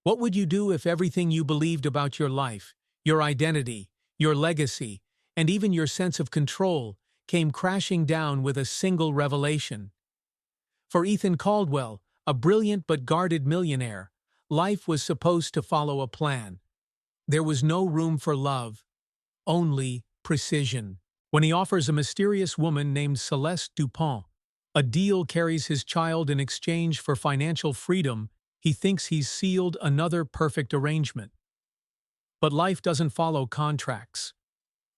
What would you do if everything you believed about your life, your identity, your legacy, and even your sense of control came crashing down with a single revelation? For Ethan Caldwell, a brilliant but guarded millionaire, life was supposed to follow a plan. There was no room for love, only precision. When he offers a mysterious woman named Celeste Dupont a deal carries his child in exchange for financial freedom, he thinks he's sealed another perfect arrangement. But life doesn't follow contracts.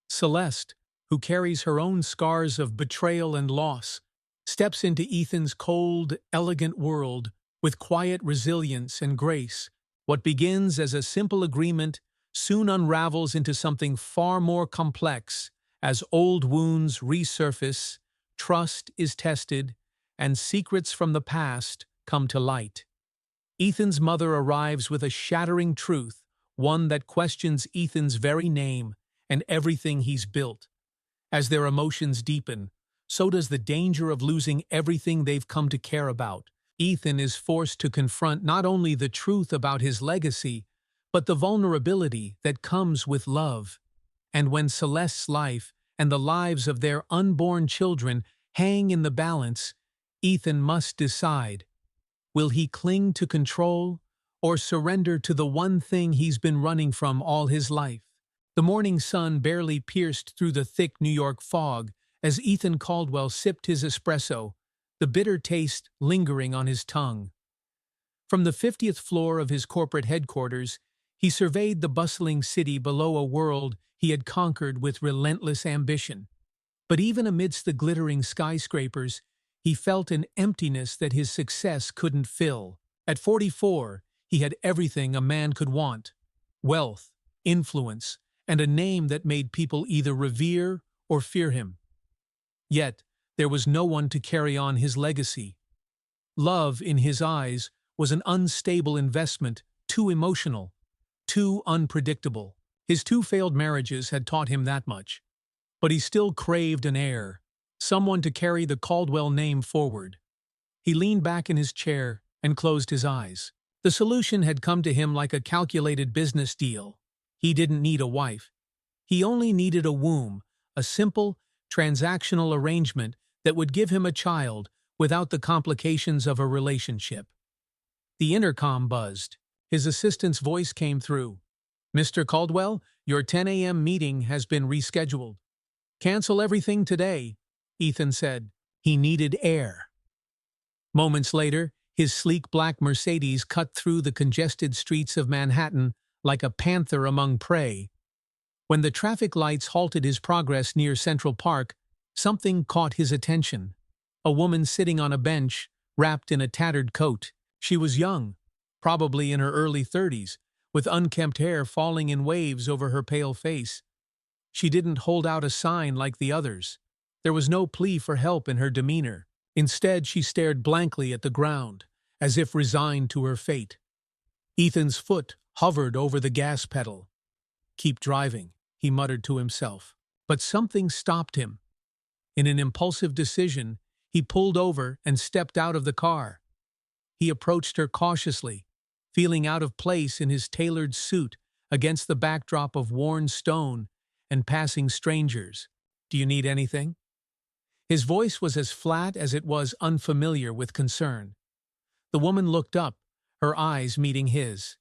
Celeste, who carries her own scars of betrayal and loss, steps into Ethan's cold, elegant world with quiet resilience and grace. What begins as a simple agreement soon unravels into something far more complex as old wounds resurface, trust is tested, and secrets from the past come to light. Ethan's mother arrives with a shattering truth, one that questions Ethan's very name and everything he's built. As their emotions deepen, so does the danger of losing everything they've come to care about. Ethan is forced to confront not only the truth about his legacy, but the vulnerability that comes with love. And when Celeste's life and the lives of their unborn children hang in the balance, Ethan must decide. Will he cling to control or surrender to the one thing he's been running from all his life? The morning sun barely pierced through the thick New York fog as Ethan Caldwell sipped his espresso, the bitter taste lingering on his tongue. From the 50th floor of his corporate headquarters, he surveyed the bustling city below a world he had conquered with relentless ambition. But even amidst the glittering skyscrapers, he felt an emptiness that his success couldn't fill. At 44, he had everything a man could want: wealth, influence, and a name that made people either revere or fear him. Yet, there was no one to carry on his legacy. Love, in his eyes, was an unstable investment, too emotional, too unpredictable. His two failed marriages had taught him that much. But he still craved an heir, someone to carry the Caldwell name forward. He leaned back in his chair and closed his eyes. The solution had come to him like a calculated business deal. He didn't need a wife. He only needed a womb, a simple, transactional arrangement that would give him a child without the complications of a relationship. The intercom buzzed. His assistant's voice came through. "Mr. Caldwell, your 10 a.m. meeting has been rescheduled." "Cancel everything today," Ethan said. He needed air. Moments later, his sleek black Mercedes cut through the congested streets of Manhattan like a panther among prey. When the traffic lights halted his progress near Central Park, something caught his attention. A woman sitting on a bench, wrapped in a tattered coat. She was young, probably in her early 30s, with unkempt hair falling in waves over her pale face. She didn't hold out a sign like the others. There was no plea for help in her demeanor. Instead, she stared blankly at the ground, as if resigned to her fate. Ethan's foot hovered over the gas pedal. "Keep driving," he muttered to himself. But something stopped him. In an impulsive decision, he pulled over and stepped out of the car. He approached her cautiously, feeling out of place in his tailored suit against the backdrop of worn stone and passing strangers. "Do you need anything?" His voice was as flat as it was unfamiliar with concern. The woman looked up, her eyes meeting his.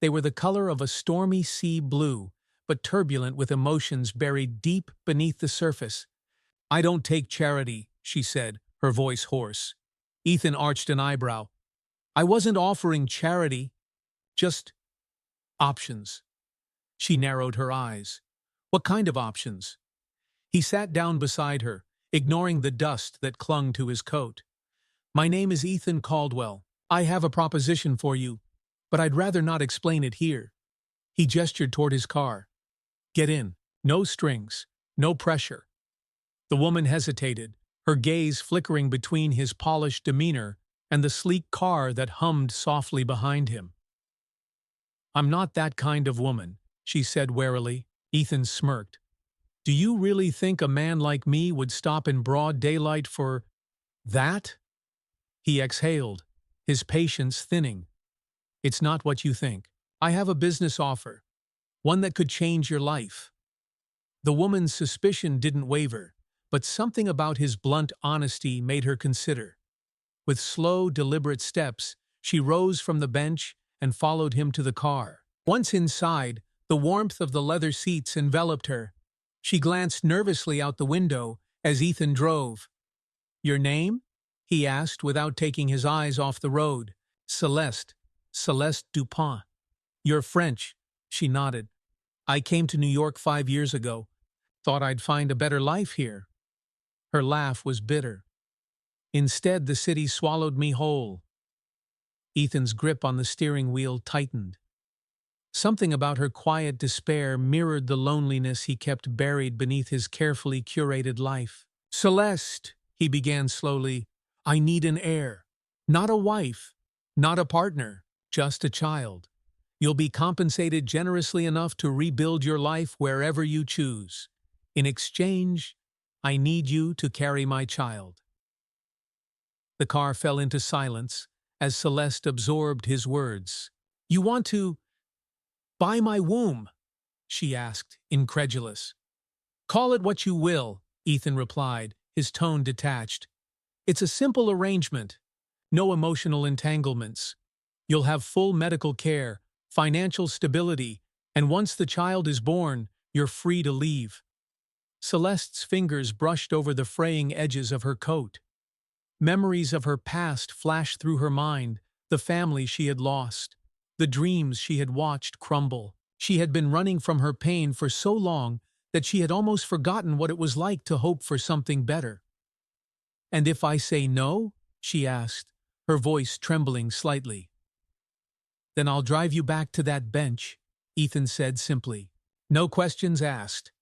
They were the color of a stormy sea blue, but turbulent with emotions buried deep beneath the surface. "I don't take charity," she said, her voice hoarse. Ethan arched an eyebrow. "I wasn't offering charity, just options." She narrowed her eyes. "What kind of options?" He sat down beside her, ignoring the dust that clung to his coat. "My name is Ethan Caldwell. I have a proposition for you, but I'd rather not explain it here." He gestured toward his car. "Get in. No strings. No pressure." The woman hesitated, her gaze flickering between his polished demeanor and the sleek car that hummed softly behind him. "I'm not that kind of woman," she said warily. Ethan smirked. "Do you really think a man like me would stop in broad daylight for that?" He exhaled, his patience thinning. It's not what you think. I have a business offer, one that could change your life." The woman's suspicion didn't waver, but something about his blunt honesty made her consider. With slow, deliberate steps, she rose from the bench and followed him to the car. Once inside, the warmth of the leather seats enveloped her. She glanced nervously out the window as Ethan drove. "Your name?" he asked without taking his eyes off the road. "Celeste. Celeste Dupont." "You're French," she nodded. "I came to New York 5 years ago. Thought I'd find a better life here." Her laugh was bitter. "Instead, the city swallowed me whole." Ethan's grip on the steering wheel tightened. Something about her quiet despair mirrored the loneliness he kept buried beneath his carefully curated life. "Celeste," he began slowly, "I need an heir. Not a wife, not a partner, just a child. You'll be compensated generously enough to rebuild your life wherever you choose. In exchange, I need you to carry my child." The car fell into silence as Celeste absorbed his words. "You want to buy my womb?" she asked, incredulous. "Call it what you will," Ethan replied, his tone detached. "It's a simple arrangement. No emotional entanglements. You'll have full medical care, financial stability, and once the child is born, you're free to leave." Celeste's fingers brushed over the fraying edges of her coat. Memories of her past flashed through her mind, the family she had lost, the dreams she had watched crumble. She had been running from her pain for so long that she had almost forgotten what it was like to hope for something better. "And if I say no?" she asked, her voice trembling slightly. "Then I'll drive you back to that bench," Ethan said simply. No questions asked.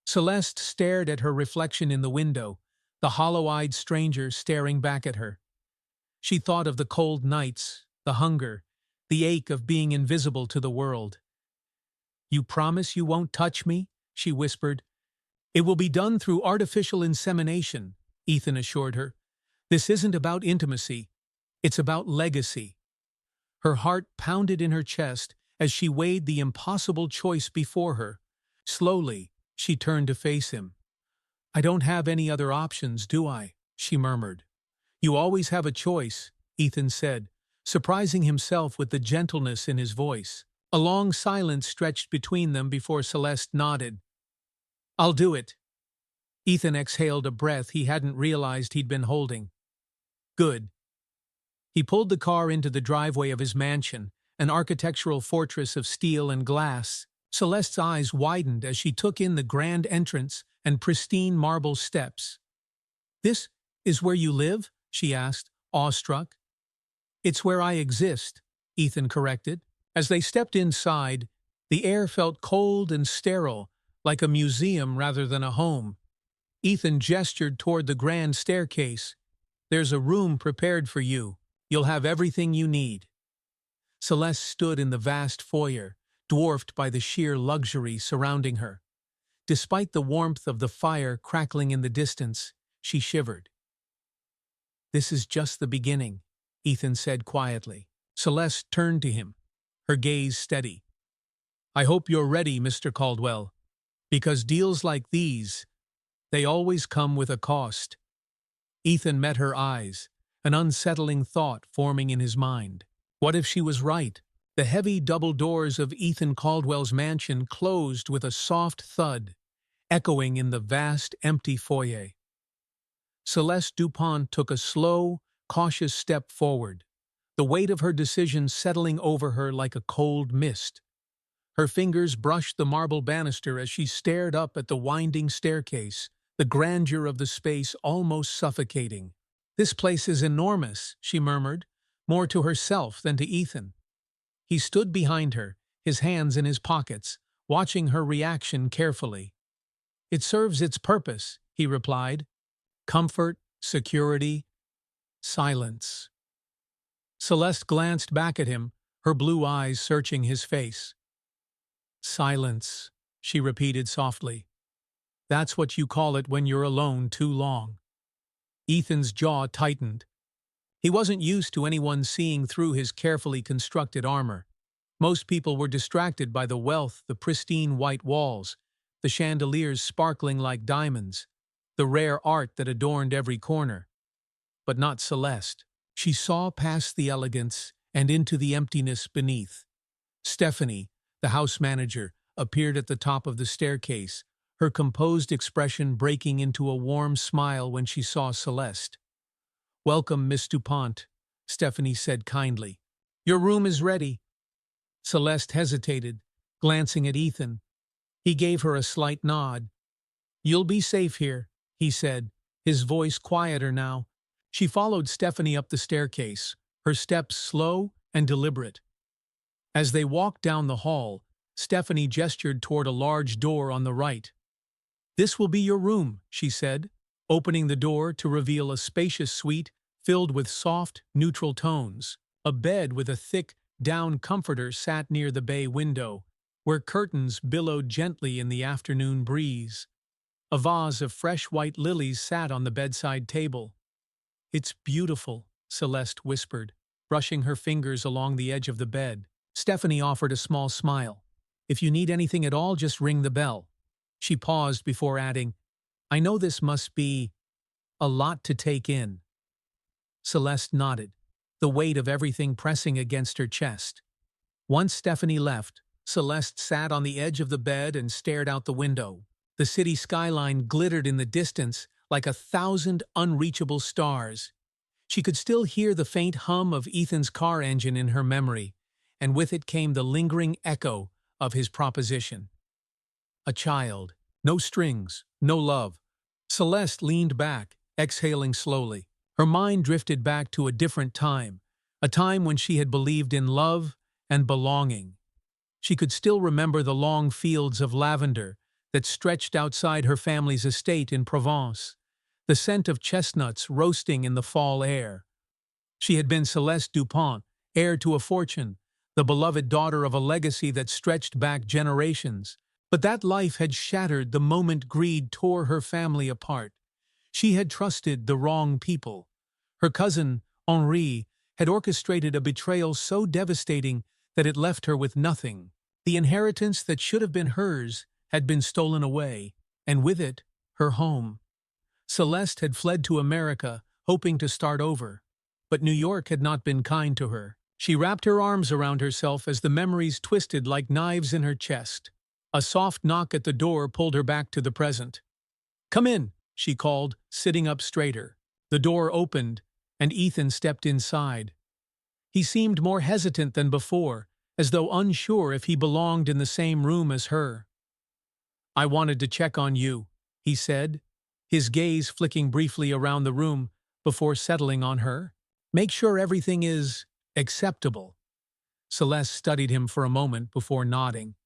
Celeste stared at her reflection in the window, the hollow-eyed stranger staring back at her. She thought of the cold nights, the hunger, the ache of being invisible to the world. "You promise you won't touch me?" she whispered. "It will be done through artificial insemination," Ethan assured her. "This isn't about intimacy. It's about legacy." Her heart pounded in her chest as she weighed the impossible choice before her. Slowly, she turned to face him. "I don't have any other options, do I?" she murmured. "You always have a choice," Ethan said, surprising himself with the gentleness in his voice. A long silence stretched between them before Celeste nodded. "I'll do it." Ethan exhaled a breath he hadn't realized he'd been holding. "Good." He pulled the car into the driveway of his mansion, an architectural fortress of steel and glass. Celeste's eyes widened as she took in the grand entrance and pristine marble steps. "This is where you live?" she asked, awestruck. "It's where I exist," Ethan corrected. As they stepped inside, the air felt cold and sterile, like a museum rather than a home. Ethan gestured toward the grand staircase. "There's a room prepared for you. You'll have everything you need." Celeste stood in the vast foyer, dwarfed by the sheer luxury surrounding her. Despite the warmth of the fire crackling in the distance, she shivered. "This is just the beginning," Ethan said quietly. Celeste turned to him, her gaze steady. "I hope you're ready, Mr. Caldwell, because deals like these, they always come with a cost." Ethan met her eyes, an unsettling thought forming in his mind. What if she was right? The heavy double doors of Ethan Caldwell's mansion closed with a soft thud, echoing in the vast, empty foyer. Celeste Dupont took a slow, cautious step forward, the weight of her decision settling over her like a cold mist. Her fingers brushed the marble banister as she stared up at the winding staircase, the grandeur of the space almost suffocating. "This place is enormous," she murmured, more to herself than to Ethan. He stood behind her, his hands in his pockets, watching her reaction carefully. "It serves its purpose," he replied. "Comfort, security, silence." Celeste glanced back at him, her blue eyes searching his face. "Silence," she repeated softly. "That's what you call it when you're alone too long." Ethan's jaw tightened. He wasn't used to anyone seeing through his carefully constructed armor. Most people were distracted by the wealth, the pristine white walls, the chandeliers sparkling like diamonds, the rare art that adorned every corner. But not Celeste. She saw past the elegance and into the emptiness beneath. Stephanie, the house manager, appeared at the top of the staircase, her composed expression breaking into a warm smile when she saw Celeste. "Welcome, Miss Dupont," Stephanie said kindly. "Your room is ready." Celeste hesitated, glancing at Ethan. He gave her a slight nod. "You'll be safe here," he said, his voice quieter now. She followed Stephanie up the staircase, her steps slow and deliberate. As they walked down the hall, Stephanie gestured toward a large door on the right. "This will be your room," she said, opening the door to reveal a spacious suite filled with soft, neutral tones. A bed with a thick, down comforter sat near the bay window, where curtains billowed gently in the afternoon breeze. A vase of fresh white lilies sat on the bedside table. "It's beautiful," Celeste whispered, brushing her fingers along the edge of the bed. Stephanie offered a small smile. "If you need anything at all, just ring the bell." She paused before adding, "I know this must be a lot to take in." Celeste nodded, the weight of everything pressing against her chest. Once Stephanie left, Celeste sat on the edge of the bed and stared out the window. The city skyline glittered in the distance like 1,000 unreachable stars. She could still hear the faint hum of Ethan's car engine in her memory, and with it came the lingering echo of his proposition. A child. No strings, no love. Celeste leaned back, exhaling slowly. Her mind drifted back to a different time, a time when she had believed in love and belonging. She could still remember the long fields of lavender that stretched outside her family's estate in Provence, the scent of chestnuts roasting in the fall air. She had been Celeste Dupont, heir to a fortune, the beloved daughter of a legacy that stretched back generations. But that life had shattered the moment greed tore her family apart. She had trusted the wrong people. Her cousin, Henri, had orchestrated a betrayal so devastating that it left her with nothing. The inheritance that should have been hers had been stolen away, and with it, her home. Celeste had fled to America, hoping to start over. But New York had not been kind to her. She wrapped her arms around herself as the memories twisted like knives in her chest. A soft knock at the door pulled her back to the present. "Come in," she called, sitting up straighter. The door opened, and Ethan stepped inside. He seemed more hesitant than before, as though unsure if he belonged in the same room as her. "I wanted to check on you," he said, his gaze flicking briefly around the room before settling on her. "Make sure everything is acceptable." Celeste studied him for a moment before nodding.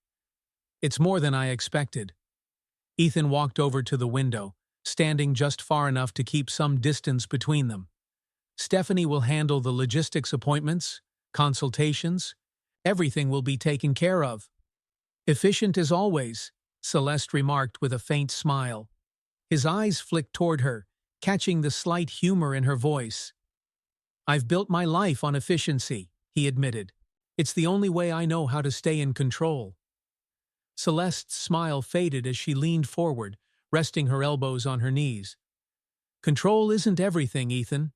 "It's more than I expected." Ethan walked over to the window, standing just far enough to keep some distance between them. "Stephanie will handle the logistics appointments, consultations. Everything will be taken care of." "Efficient as always," Celeste remarked with a faint smile. His eyes flicked toward her, catching the slight humor in her voice. "I've built my life on efficiency," he admitted. "It's the only way I know how to stay in control." Celeste's smile faded as she leaned forward, resting her elbows on her knees. "Control isn't everything, Ethan."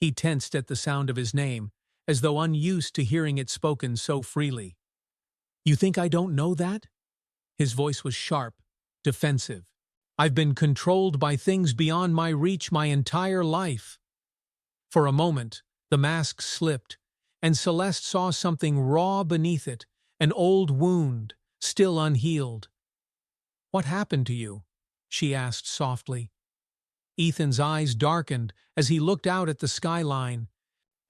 He tensed at the sound of his name, as though unused to hearing it spoken so freely. "You think I don't know that?" His voice was sharp, defensive. "I've been controlled by things beyond my reach my entire life." For a moment, the mask slipped, and Celeste saw something raw beneath it, an old wound, still unhealed. "What happened to you?" she asked softly. Ethan's eyes darkened as he looked out at the skyline.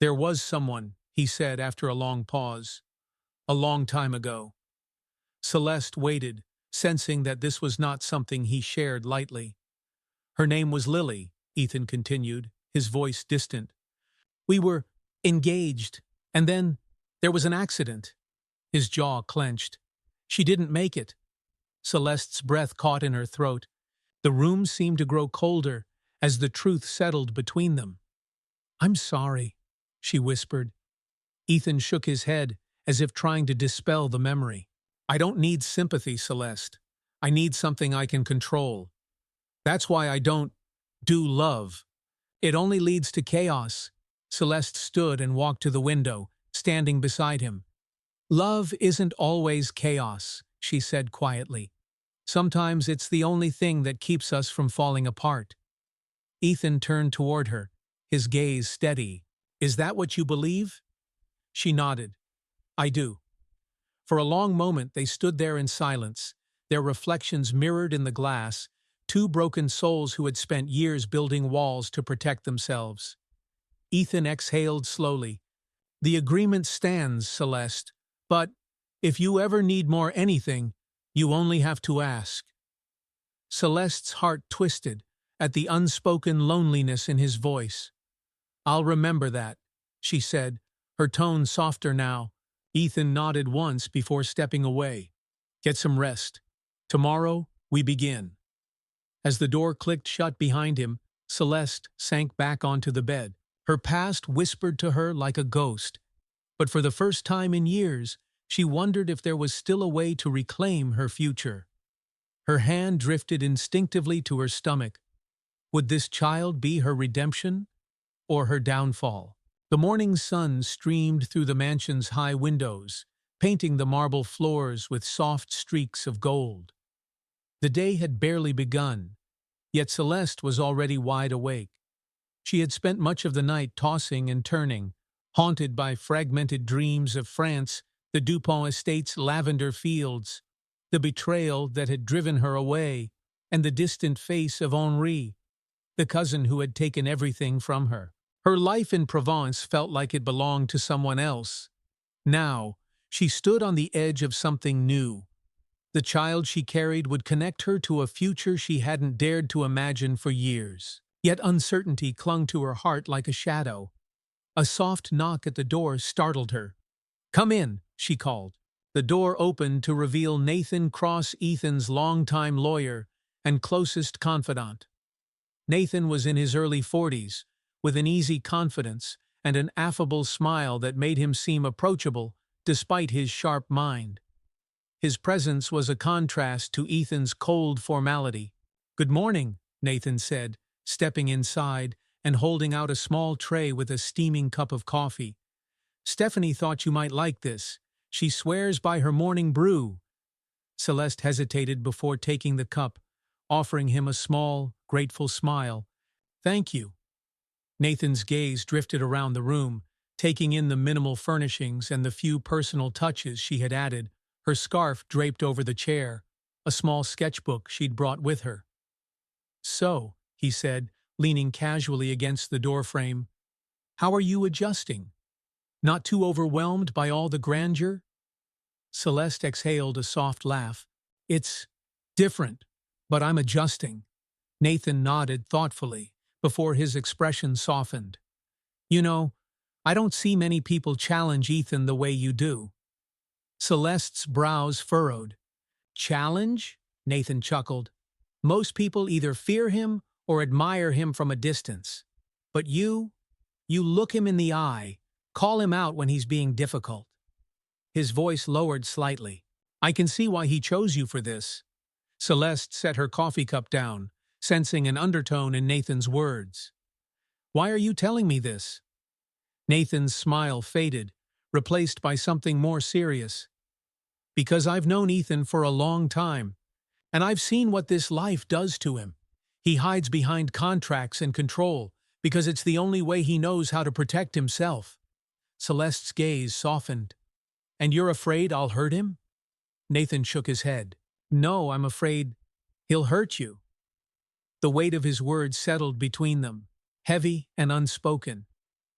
"There was someone," he said after a long pause. "A long time ago." Celeste waited, sensing that this was not something he shared lightly. "Her name was Lily," Ethan continued, his voice distant. "We were engaged, and then there was an accident." His jaw clenched. "She didn't make it." Celeste's breath caught in her throat. The room seemed to grow colder as the truth settled between them. I'm sorry, she whispered. Ethan shook his head, as if trying to dispel the memory. I don't need sympathy, Celeste. I need something I can control. That's why I don't do love. It only leads to chaos. Celeste stood and walked to the window, standing beside him. Love isn't always chaos, she said quietly. Sometimes it's the only thing that keeps us from falling apart. Ethan turned toward her, his gaze steady. Is that what you believe? She nodded. I do. For a long moment they stood there in silence, their reflections mirrored in the glass, two broken souls who had spent years building walls to protect themselves. Ethan exhaled slowly. The agreement stands, Celeste, but if you ever need more anything, you only have to ask. Celeste's heart twisted at the unspoken loneliness in his voice. I'll remember that, she said, her tone softer now. Ethan nodded once before stepping away. Get some rest. Tomorrow, we begin. As the door clicked shut behind him, Celeste sank back onto the bed. Her past whispered to her like a ghost, but for the first time in years, she wondered if there was still a way to reclaim her future. Her hand drifted instinctively to her stomach. Would this child be her redemption or her downfall? The morning sun streamed through the mansion's high windows, painting the marble floors with soft streaks of gold. The day had barely begun, yet Celeste was already wide awake. She had spent much of the night tossing and turning, haunted by fragmented dreams of France, the Dupont estate's lavender fields, the betrayal that had driven her away, and the distant face of Henri, the cousin who had taken everything from her. Her life in Provence felt like it belonged to someone else. Now, she stood on the edge of something new. The child she carried would connect her to a future she hadn't dared to imagine for years. Yet uncertainty clung to her heart like a shadow. A soft knock at the door startled her. Come in, she called. The door opened to reveal Nathan Cross, Ethan's longtime lawyer and closest confidant. Nathan was in his early 40s, with an easy confidence and an affable smile that made him seem approachable despite his sharp mind. His presence was a contrast to Ethan's cold formality. Good morning, Nathan said, stepping inside and holding out a small tray with a steaming cup of coffee. Stephanie thought you might like this. She swears by her morning brew. Celeste hesitated before taking the cup, offering him a small, grateful smile. Thank you. Nathan's gaze drifted around the room, taking in the minimal furnishings and the few personal touches she had added, her scarf draped over the chair, a small sketchbook she'd brought with her. So, he said, leaning casually against the doorframe, how are you adjusting? Not too overwhelmed by all the grandeur? Celeste exhaled a soft laugh. It's different, but I'm adjusting. Nathan nodded thoughtfully before his expression softened. You know, I don't see many people challenge Ethan the way you do. Celeste's brows furrowed. Challenge? Nathan chuckled. Most people either fear him or admire him from a distance. But you look him in the eye, call him out when he's being difficult. His voice lowered slightly. I can see why he chose you for this. Celeste set her coffee cup down, sensing an undertone in Nathan's words. Why are you telling me this? Nathan's smile faded, replaced by something more serious. Because I've known Ethan for a long time, and I've seen what this life does to him. He hides behind contracts and control, because it's the only way he knows how to protect himself. Celeste's gaze softened. And you're afraid I'll hurt him? Nathan shook his head. No, I'm afraid he'll hurt you. The weight of his words settled between them, heavy and unspoken.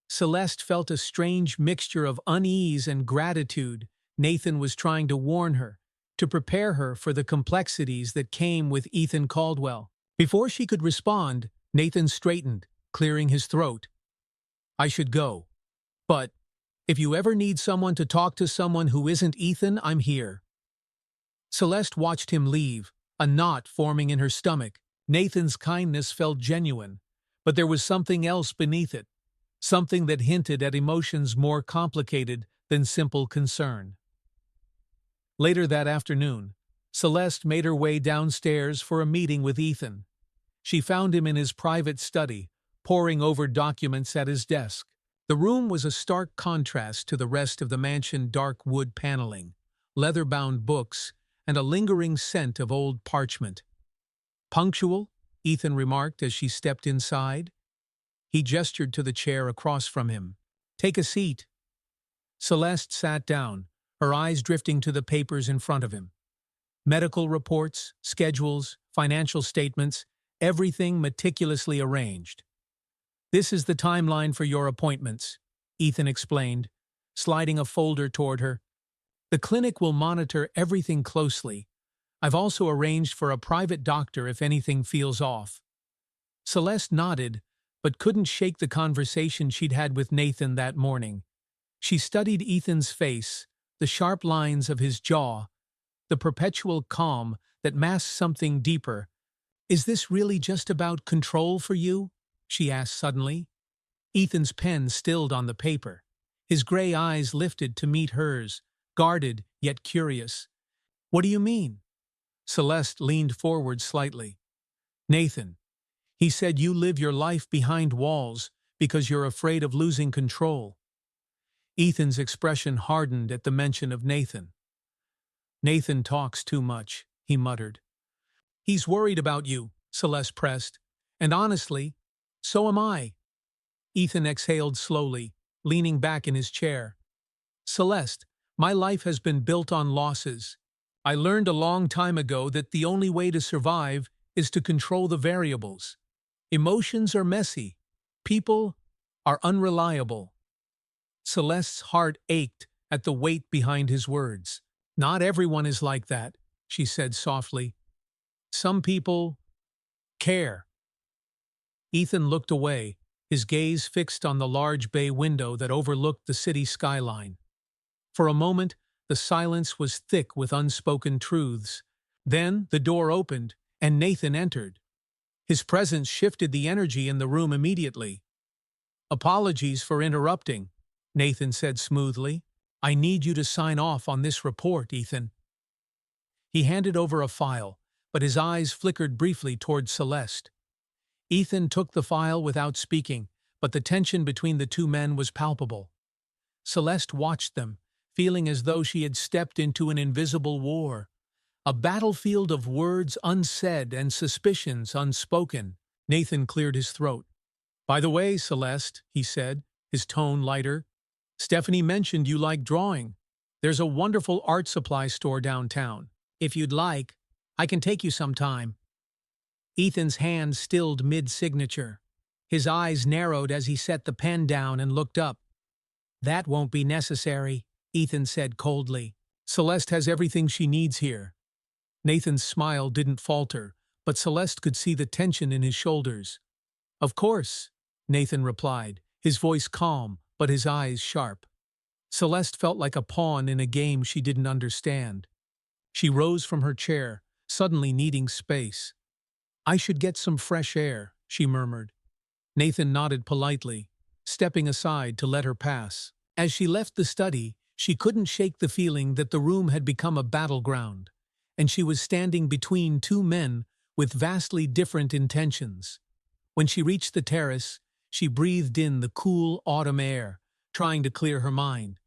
Celeste felt a strange mixture of unease and gratitude. Nathan was trying to warn her, to prepare her for the complexities that came with Ethan Caldwell. Before she could respond, Nathan straightened, clearing his throat. I should go. But if you ever need someone to talk to someone who isn't Ethan, I'm here. Celeste watched him leave, a knot forming in her stomach. Nathan's kindness felt genuine, but there was something else beneath it. something that hinted at emotions more complicated than simple concern. Later that afternoon, Celeste made her way downstairs for a meeting with Ethan. She found him in his private study, poring over documents at his desk. The room was a stark contrast to the rest of the mansion's dark wood paneling, leather-bound books, and a lingering scent of old parchment. "Punctual?" Ethan remarked as she stepped inside. He gestured to the chair across from him. "Take a seat." Celeste sat down, her eyes drifting to the papers in front of him. Medical reports, schedules, financial statements, everything meticulously arranged. "This is the timeline for your appointments," Ethan explained, sliding a folder toward her. "The clinic will monitor everything closely. I've also arranged for a private doctor if anything feels off." Celeste nodded, but couldn't shake the conversation she'd had with Nathan that morning. She studied Ethan's face, the sharp lines of his jaw, the perpetual calm that masked something deeper. "Is this really just about control for you?" she asked suddenly. Ethan's pen stilled on the paper. His gray eyes lifted to meet hers, guarded yet curious. "What do you mean?" Celeste leaned forward slightly. "Nathan, he said you live your life behind walls because you're afraid of losing control." Ethan's expression hardened at the mention of Nathan. "Nathan talks too much," he muttered. "He's worried about you," Celeste pressed. "And honestly, so am I." Ethan exhaled slowly, leaning back in his chair. "Celeste, my life has been built on losses. I learned a long time ago that the only way to survive is to control the variables. Emotions are messy. People are unreliable." Celeste's heart ached at the weight behind his words. "Not everyone is like that," she said softly. "Some people care." Ethan looked away, his gaze fixed on the large bay window that overlooked the city skyline. For a moment, the silence was thick with unspoken truths. Then the door opened, and Nathan entered. His presence shifted the energy in the room immediately. "Apologies for interrupting," Nathan said smoothly. "I need you to sign off on this report, Ethan." He handed over a file, but his eyes flickered briefly toward Celeste. Ethan took the file without speaking, but the tension between the two men was palpable. Celeste watched them, feeling as though she had stepped into an invisible war, a battlefield of words unsaid and suspicions unspoken. Nathan cleared his throat. "By the way, Celeste," he said, his tone lighter, "Stephanie mentioned you like drawing. There's a wonderful art supply store downtown. If you'd like, I can take you sometime." Ethan's hand stilled mid-signature. His eyes narrowed as he set the pen down and looked up. "That won't be necessary," Ethan said coldly. "Celeste has everything she needs here." Nathan's smile didn't falter, but Celeste could see the tension in his shoulders. "Of course," Nathan replied, his voice calm, but his eyes sharp. Celeste felt like a pawn in a game she didn't understand. She rose from her chair, suddenly needing space. "I should get some fresh air," she murmured. Nathan nodded politely, stepping aside to let her pass. As she left the study, she couldn't shake the feeling that the room had become a battleground, and she was standing between two men with vastly different intentions. When she reached the terrace, she breathed in the cool autumn air, trying to clear her mind.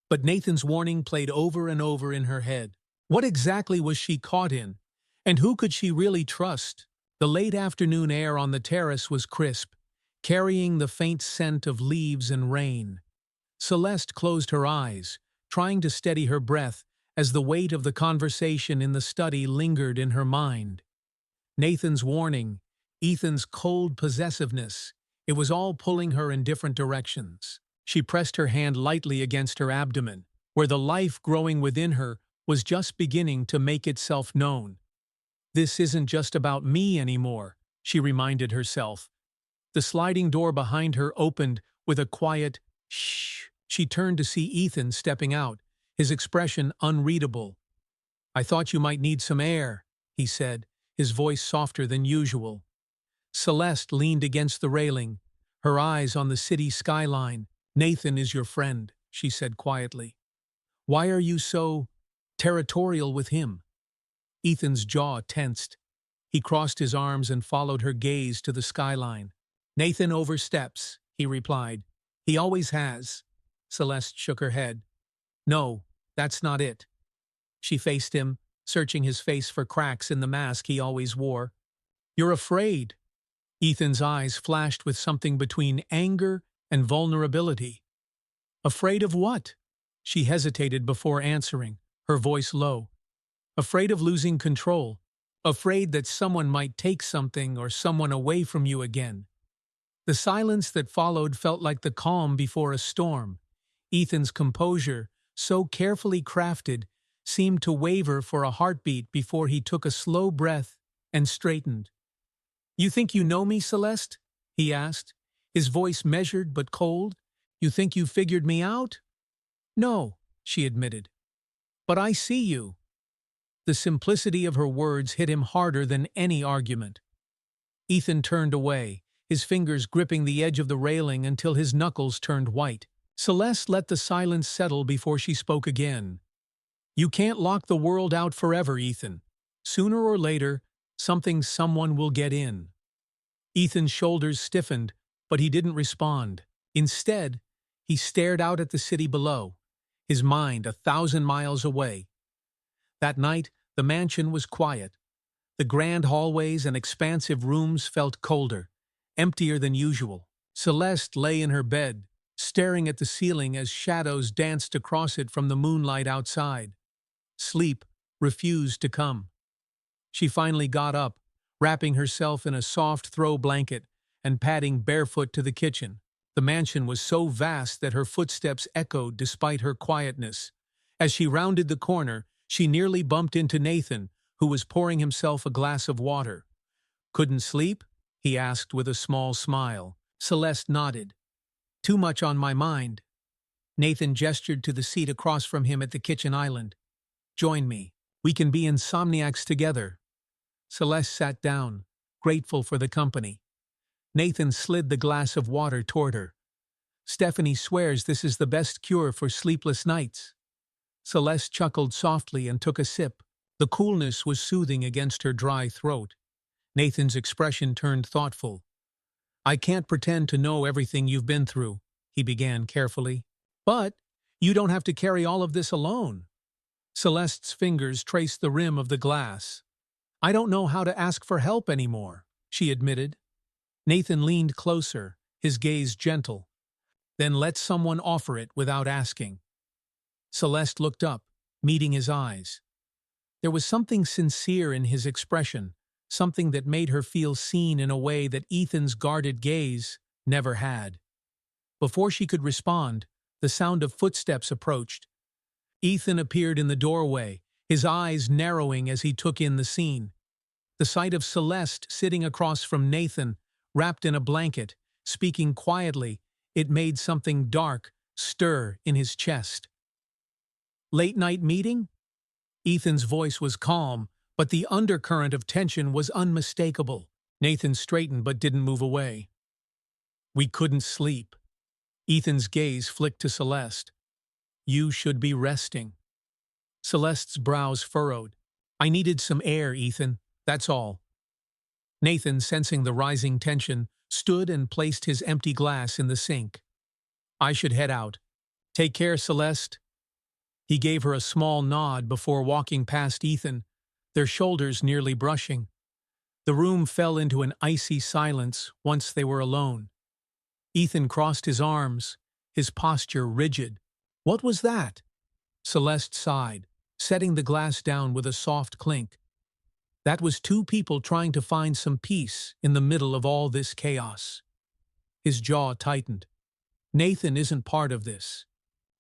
But Nathan's warning played over and over in her head. What exactly was she caught in? And who could she really trust? The late afternoon air on the terrace was crisp, carrying the faint scent of leaves and rain. Celeste closed her eyes, trying to steady her breath as the weight of the conversation in the study lingered in her mind. Nathan's warning, Ethan's cold possessiveness, it was all pulling her in different directions. She pressed her hand lightly against her abdomen, where the life growing within her was just beginning to make itself known. "This isn't just about me anymore," she reminded herself. The sliding door behind her opened with a quiet shh. She turned to see Ethan stepping out, his expression unreadable. "I thought you might need some air," he said, his voice softer than usual. Celeste leaned against the railing, her eyes on the city skyline. "Nathan is your friend," she said quietly. "Why are you so territorial with him?" Ethan's jaw tensed. He crossed his arms and followed her gaze to the skyline. "Nathan oversteps," he replied. "He always has." Celeste shook her head. "No, that's not it." She faced him, searching his face for cracks in the mask he always wore. "You're afraid." Ethan's eyes flashed with something between anger and vulnerability. "Afraid of what?" She hesitated before answering, her voice low. "Afraid of losing control. Afraid that someone might take something or someone away from you again." The silence that followed felt like the calm before a storm. Ethan's composure, so carefully crafted, seemed to waver for a heartbeat before he took a slow breath and straightened. "You think you know me, Celeste?" he asked, his voice measured but cold. "You think you figured me out?" "No," she admitted. "But I see you." The simplicity of her words hit him harder than any argument. Ethan turned away, his fingers gripping the edge of the railing until his knuckles turned white. Celeste let the silence settle before she spoke again. "You can't lock the world out forever, Ethan. Sooner or later, someone will get in." Ethan's shoulders stiffened, but he didn't respond. Instead, he stared out at the city below, his mind 1,000 miles away. That night, the mansion was quiet. The grand hallways and expansive rooms felt colder, emptier than usual. Celeste lay in her bed, staring at the ceiling as shadows danced across it from the moonlight outside. Sleep refused to come. She finally got up, wrapping herself in a soft throw blanket and padding barefoot to the kitchen. The mansion was so vast that her footsteps echoed despite her quietness. As she rounded the corner, she nearly bumped into Nathan, who was pouring himself a glass of water. "Couldn't sleep?" he asked with a small smile. Celeste nodded. "Too much on my mind." Nathan gestured to the seat across from him at the kitchen island. "Join me. We can be insomniacs together." Celeste sat down, grateful for the company. Nathan slid the glass of water toward her. "Stephanie swears this is the best cure for sleepless nights." Celeste chuckled softly and took a sip. The coolness was soothing against her dry throat. Nathan's expression turned thoughtful. "I can't pretend to know everything you've been through," he began carefully. "But you don't have to carry all of this alone." Celeste's fingers traced the rim of the glass. "I don't know how to ask for help anymore," she admitted. Nathan leaned closer, his gaze gentle. "Then let someone offer it without asking." Celeste looked up, meeting his eyes. There was something sincere in his expression, something that made her feel seen in a way that Ethan's guarded gaze never had. Before she could respond, the sound of footsteps approached. Ethan appeared in the doorway, his eyes narrowing as he took in the scene. The sight of Celeste sitting across from Nathan, wrapped in a blanket, speaking quietly, it made something dark stir in his chest. "Late-night meeting?" Ethan's voice was calm, but the undercurrent of tension was unmistakable. Nathan straightened but didn't move away. "We couldn't sleep." Ethan's gaze flicked to Celeste. "You should be resting." Celeste's brows furrowed. "I needed some air, Ethan. That's all." Nathan, sensing the rising tension, stood and placed his empty glass in the sink. "I should head out. Take care, Celeste." He gave her a small nod before walking past Ethan, their shoulders nearly brushing. The room fell into an icy silence once they were alone. Ethan crossed his arms, his posture rigid. "What was that?" Celeste sighed, setting the glass down with a soft clink. "That was two people trying to find some peace in the middle of all this chaos." His jaw tightened. "Nathan isn't part of this.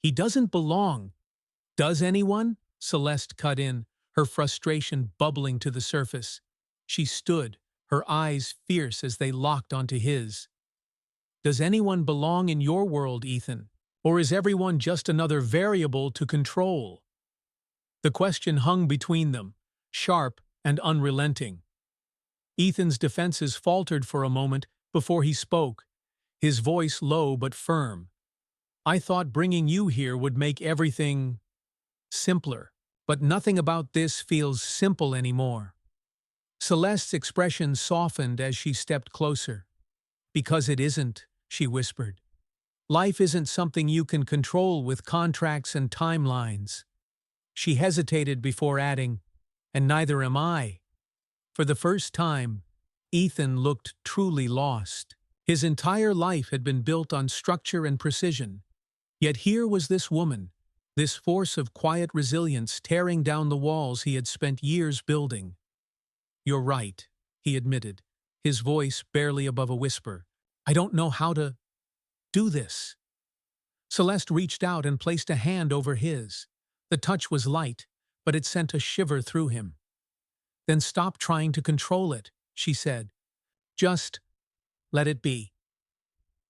He doesn't belong." "Does anyone?" Celeste cut in, her frustration bubbling to the surface. She stood, her eyes fierce as they locked onto his. "Does anyone belong in your world, Ethan? Or is everyone just another variable to control?" The question hung between them, sharp and unrelenting. Ethan's defenses faltered for a moment before he spoke, his voice low but firm. "I thought bringing you here would make everything simpler, but nothing about this feels simple anymore." Celeste's expression softened as she stepped closer. "Because it isn't," she whispered. "Life isn't something you can control with contracts and timelines." She hesitated before adding, "And neither am I." For the first time, Ethan looked truly lost. His entire life had been built on structure and precision. Yet here was this woman, this force of quiet resilience tearing down the walls he had spent years building. "You're right," he admitted, his voice barely above a whisper. "I don't know how to do this." Celeste reached out and placed a hand over his. The touch was light, but it sent a shiver through him. "Then stop trying to control it," she said. "Just let it be."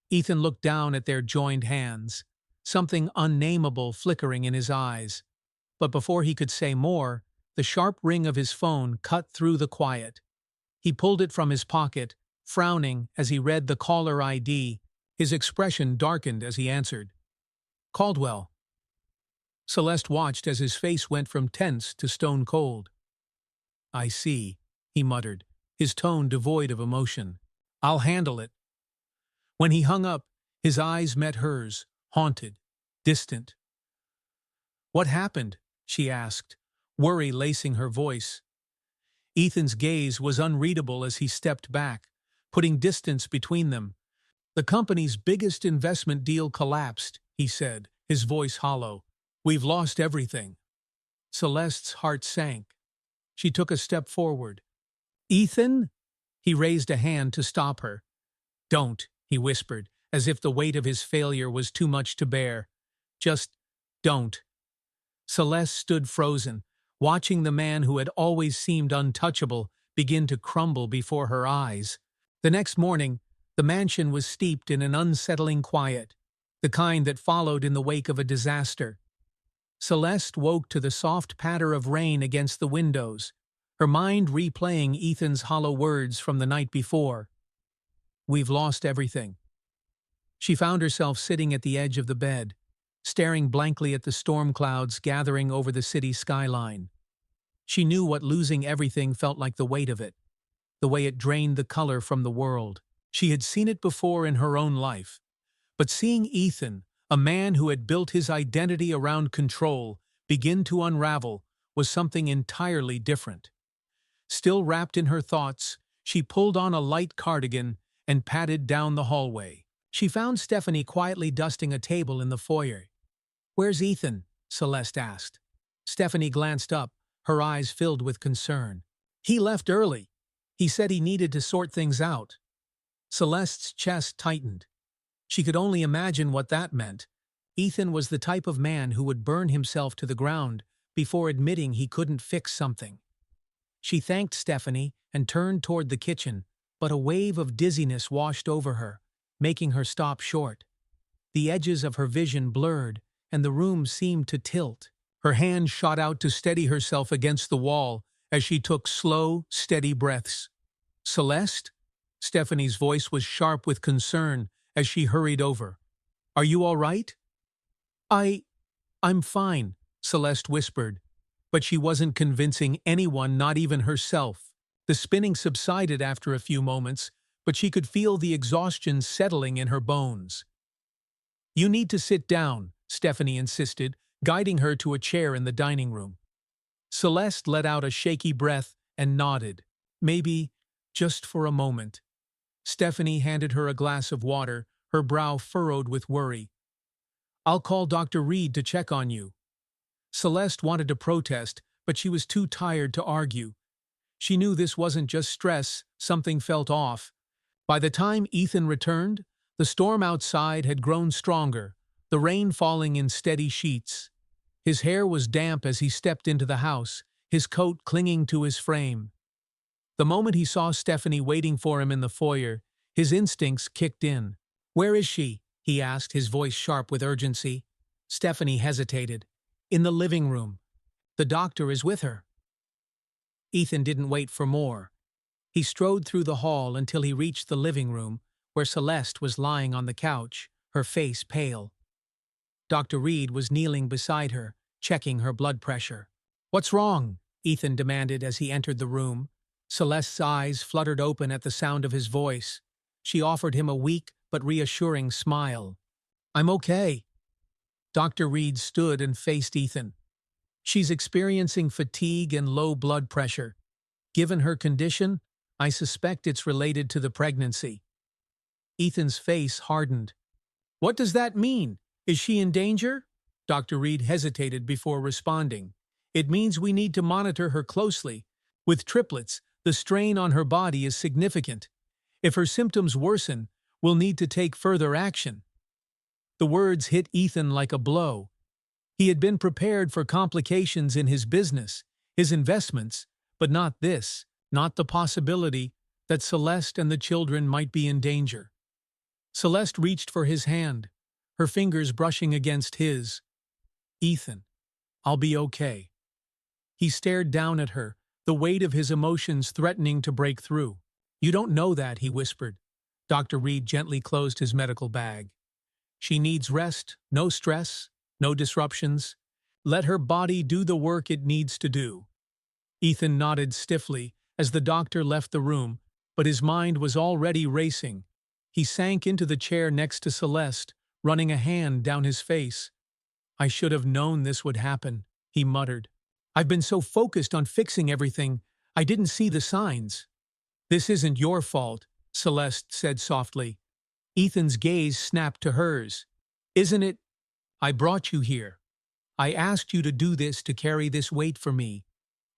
Ethan looked down at their joined hands, something unnameable flickering in his eyes. But before he could say more, the sharp ring of his phone cut through the quiet. He pulled it from his pocket, frowning as he read the caller ID. His expression darkened as he answered. "Caldwell." Celeste watched as his face went from tense to stone cold. "I see," he muttered, his tone devoid of emotion. "I'll handle it." When he hung up, his eyes met hers, haunted, distant. "What happened?" she asked, worry lacing her voice. Ethan's gaze was unreadable as he stepped back, putting distance between them. "The company's biggest investment deal collapsed," he said, his voice hollow. "We've lost everything." Celeste's heart sank. She took a step forward. "Ethan?" He raised a hand to stop her. "Don't," he whispered, as if the weight of his failure was too much to bear. "Just don't." Celeste stood frozen, watching the man who had always seemed untouchable begin to crumble before her eyes. The next morning, the mansion was steeped in an unsettling quiet, the kind that followed in the wake of a disaster. Celeste woke to the soft patter of rain against the windows, her mind replaying Ethan's hollow words from the night before. "We've lost everything." She found herself sitting at the edge of the bed, staring blankly at the storm clouds gathering over the city skyline. She knew what losing everything felt like, the weight of it, the way it drained the color from the world. She had seen it before in her own life. But seeing Ethan, a man who had built his identity around control, begin to unravel was something entirely different. Still wrapped in her thoughts, she pulled on a light cardigan and padded down the hallway. She found Stephanie quietly dusting a table in the foyer. "Where's Ethan?" Celeste asked. Stephanie glanced up, her eyes filled with concern. "He left early. He said he needed to sort things out." Celeste's chest tightened. She could only imagine what that meant. Ethan was the type of man who would burn himself to the ground before admitting he couldn't fix something. She thanked Stephanie and turned toward the kitchen, but a wave of dizziness washed over her, making her stop short. The edges of her vision blurred, and the room seemed to tilt. Her hand shot out to steady herself against the wall as she took slow, steady breaths. "Celeste?" Stephanie's voice was sharp with concern as she hurried over. "Are you all right?" I'm fine," Celeste whispered, but she wasn't convincing anyone, not even herself. The spinning subsided after a few moments, but she could feel the exhaustion settling in her bones. "You need to sit down," Stephanie insisted, guiding her to a chair in the dining room. Celeste let out a shaky breath and nodded. "Maybe, just for a moment." Stephanie handed her a glass of water, her brow furrowed with worry. "I'll call Dr. Reed to check on you." Celeste wanted to protest, but she was too tired to argue. She knew this wasn't just stress, something felt off. By the time Ethan returned, the storm outside had grown stronger, the rain falling in steady sheets. His hair was damp as he stepped into the house, his coat clinging to his frame. The moment he saw Stephanie waiting for him in the foyer, his instincts kicked in. "Where is she?" he asked, his voice sharp with urgency. Stephanie hesitated. "In the living room. The doctor is with her." Ethan didn't wait for more. He strode through the hall until he reached the living room, where Celeste was lying on the couch, her face pale. Dr. Reed was kneeling beside her, checking her blood pressure. "What's wrong?" Ethan demanded as he entered the room. Celeste's eyes fluttered open at the sound of his voice. She offered him a weak but reassuring smile. "I'm okay." Dr. Reed stood and faced Ethan. "She's experiencing fatigue and low blood pressure. Given her condition, I suspect it's related to the pregnancy." Ethan's face hardened. "What does that mean? Is she in danger?" Dr. Reed hesitated before responding. "It means we need to monitor her closely. With triplets, the strain on her body is significant. If her symptoms worsen, we'll need to take further action." The words hit Ethan like a blow. He had been prepared for complications in his business, his investments, but not this, not the possibility that Celeste and the children might be in danger. Celeste reached for his hand, her fingers brushing against his. "Ethan, I'll be okay." He stared down at her, the weight of his emotions threatening to break through. "You don't know that," he whispered. Dr. Reed gently closed his medical bag. "She needs rest, no stress, no disruptions. Let her body do the work it needs to do." Ethan nodded stiffly as the doctor left the room, but his mind was already racing. He sank into the chair next to Celeste, running a hand down his face. "I should have known this would happen," he muttered. "I've been so focused on fixing everything, I didn't see the signs." "This isn't your fault," Celeste said softly. Ethan's gaze snapped to hers. "Isn't it? I brought you here. I asked you to do this, to carry this weight for me.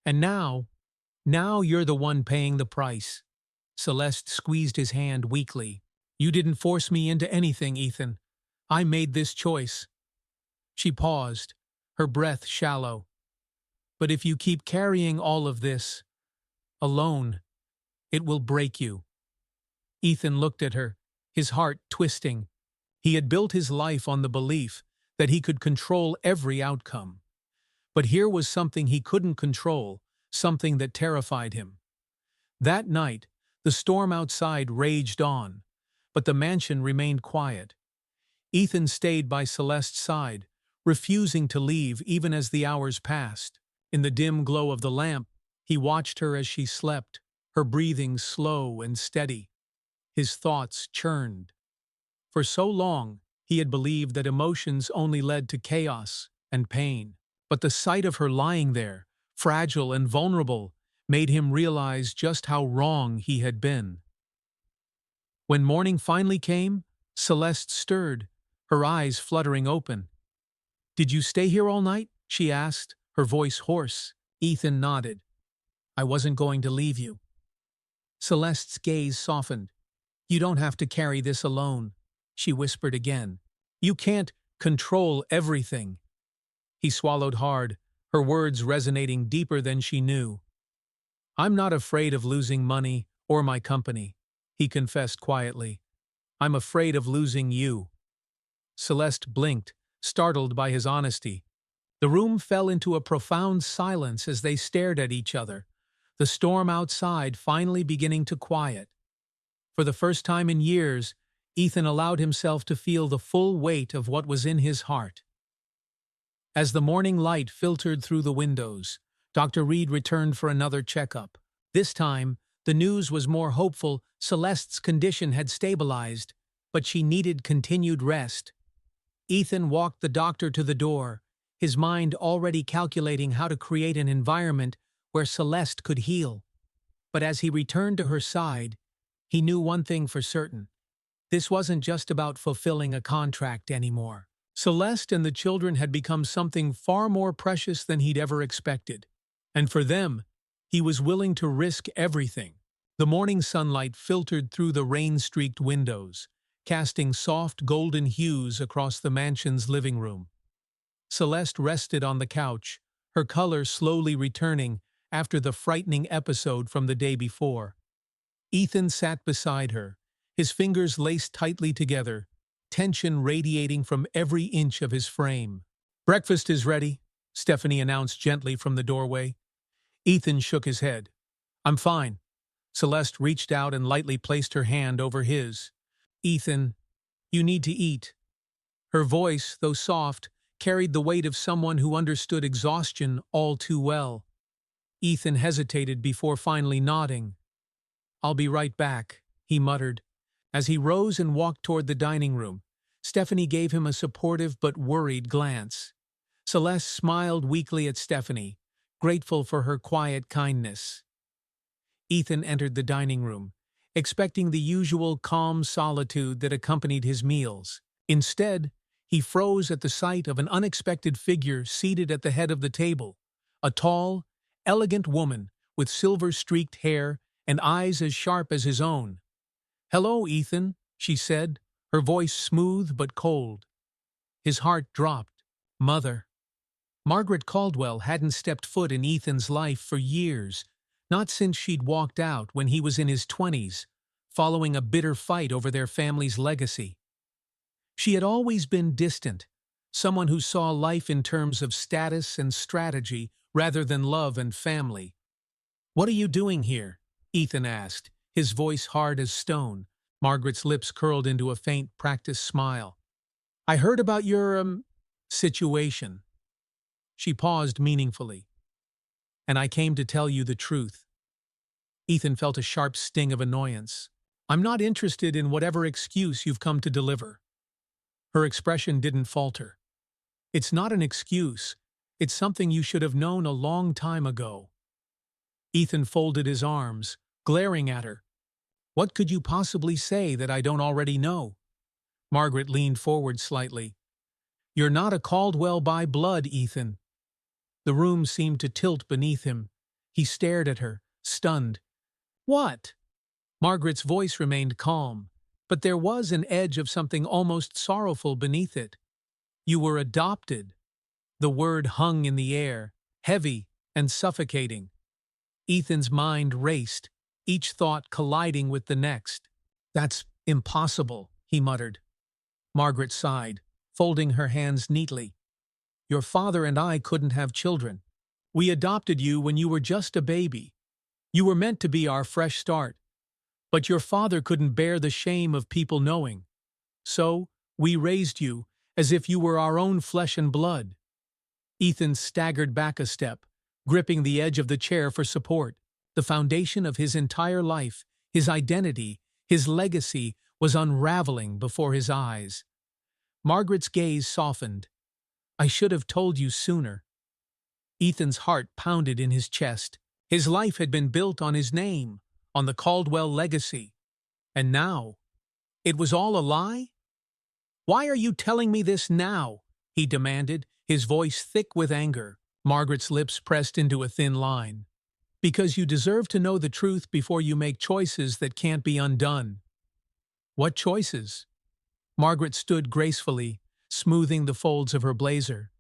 And now you're the one paying the price." Celeste squeezed his hand weakly. "You didn't force me into anything, Ethan. I made this choice." She paused, her breath shallow. "But if you keep carrying all of this, alone, it will break you." Ethan looked at her, his heart twisting. He had built his life on the belief that he could control every outcome. But here was something he couldn't control, something that terrified him. That night, the storm outside raged on, but the mansion remained quiet. Ethan stayed by Celeste's side, refusing to leave even as the hours passed. In the dim glow of the lamp, he watched her as she slept, her breathing slow and steady. His thoughts churned. For so long, he had believed that emotions only led to chaos and pain. But the sight of her lying there, fragile and vulnerable, made him realize just how wrong he had been. When morning finally came, Celeste stirred, her eyes fluttering open. "Did you stay here all night?" she asked, her voice hoarse. Ethan nodded. "I wasn't going to leave you." Celeste's gaze softened. "You don't have to carry this alone," she whispered again. "You can't control everything." He swallowed hard, her words resonating deeper than she knew. "I'm not afraid of losing money or my company," he confessed quietly. "I'm afraid of losing you." Celeste blinked, startled by his honesty. The room fell into a profound silence as they stared at each other, the storm outside finally beginning to quiet. For the first time in years, Ethan allowed himself to feel the full weight of what was in his heart. As the morning light filtered through the windows, Dr. Reed returned for another checkup. This time, the news was more hopeful. Celeste's condition had stabilized, but she needed continued rest. Ethan walked the doctor to the door, his mind already calculating how to create an environment where Celeste could heal. But as he returned to her side, he knew one thing for certain. This wasn't just about fulfilling a contract anymore. Celeste and the children had become something far more precious than he'd ever expected. And for them, he was willing to risk everything. The morning sunlight filtered through the rain-streaked windows, casting soft golden hues across the mansion's living room. Celeste rested on the couch, her color slowly returning after the frightening episode from the day before. Ethan sat beside her, his fingers laced tightly together, tension radiating from every inch of his frame. "Breakfast is ready," Stephanie announced gently from the doorway. Ethan shook his head. "I'm fine." Celeste reached out and lightly placed her hand over his. Ethan, you need to eat. Her voice, though soft, carried the weight of someone who understood exhaustion all too well. Ethan hesitated before finally nodding. "I'll be right back," he muttered. As he rose and walked toward the dining room, Stephanie gave him a supportive but worried glance. Celeste smiled weakly at Stephanie, grateful for her quiet kindness. Ethan entered the dining room, expecting the usual calm solitude that accompanied his meals. Instead, he froze at the sight of an unexpected figure seated at the head of the table, a tall, elegant woman with silver-streaked hair and eyes as sharp as his own. "Hello, Ethan," she said, her voice smooth but cold. His heart dropped. Mother. Margaret Caldwell hadn't stepped foot in Ethan's life for years, not since she'd walked out when he was in his 20s, following a bitter fight over their family's legacy. She had always been distant, someone who saw life in terms of status and strategy rather than love and family. "What are you doing here?" Ethan asked, his voice hard as stone. Margaret's lips curled into a faint, practiced smile. "I heard about your, situation." She paused meaningfully. "And I came to tell you the truth." Ethan felt a sharp sting of annoyance. "I'm not interested in whatever excuse you've come to deliver." Her expression didn't falter. "It's not an excuse. It's something you should have known a long time ago." Ethan folded his arms, glaring at her. "What could you possibly say that I don't already know?" Margaret leaned forward slightly. "You're not a Caldwell by blood, Ethan." The room seemed to tilt beneath him. He stared at her, stunned. "What?" Margaret's voice remained calm, but there was an edge of something almost sorrowful beneath it. "You were adopted." The word hung in the air, heavy and suffocating. Ethan's mind raced, each thought colliding with the next. "That's impossible," he muttered. Margaret sighed, folding her hands neatly. "Your father and I couldn't have children. We adopted you when you were just a baby. You were meant to be our fresh start. But your father couldn't bear the shame of people knowing. So, we raised you as if you were our own flesh and blood." Ethan staggered back a step, gripping the edge of the chair for support. The foundation of his entire life, his identity, his legacy, was unraveling before his eyes. Margaret's gaze softened. "I should have told you sooner." Ethan's heart pounded in his chest. His life had been built on his name, on the Caldwell legacy. And now, it was all a lie? "Why are you telling me this now?" he demanded, his voice thick with anger. Margaret's lips pressed into a thin line. "Because you deserve to know the truth before you make choices that can't be undone." "What choices?" Margaret stood gracefully, smoothing the folds of her blazer.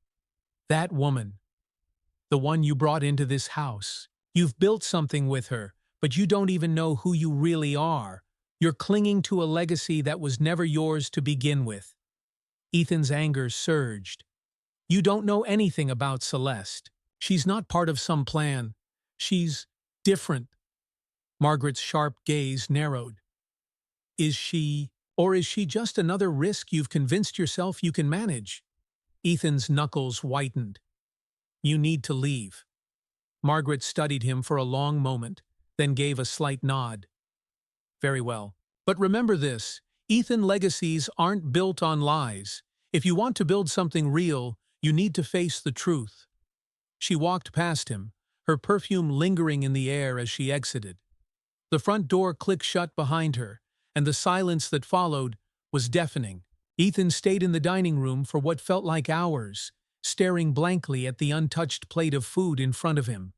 "That woman. The one you brought into this house. You've built something with her, but you don't even know who you really are. You're clinging to a legacy that was never yours to begin with." Ethan's anger surged. "You don't know anything about Celeste. She's not part of some plan. She's different." Margaret's sharp gaze narrowed. Is she just another risk you've convinced yourself you can manage?" Ethan's knuckles whitened. "You need to leave." Margaret studied him for a long moment, then gave a slight nod. "Very well. But remember this, Ethan, legacies aren't built on lies. If you want to build something real, you need to face the truth." She walked past him, her perfume lingering in the air as she exited. The front door clicked shut behind her, and the silence that followed was deafening. Ethan stayed in the dining room for what felt like hours, staring blankly at the untouched plate of food in front of him.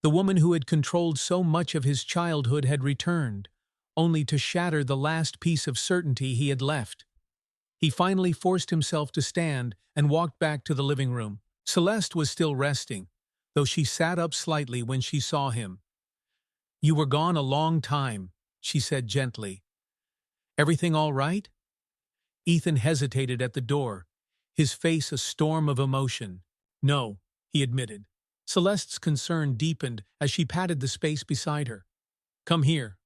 The woman who had controlled so much of his childhood had returned, only to shatter the last piece of certainty he had left. He finally forced himself to stand and walked back to the living room. Celeste was still resting, though she sat up slightly when she saw him. "You were gone a long time," she said gently. "Everything all right?" Ethan hesitated at the door, his face a storm of emotion. "No," he admitted. Celeste's concern deepened as she patted the space beside her. "Come here."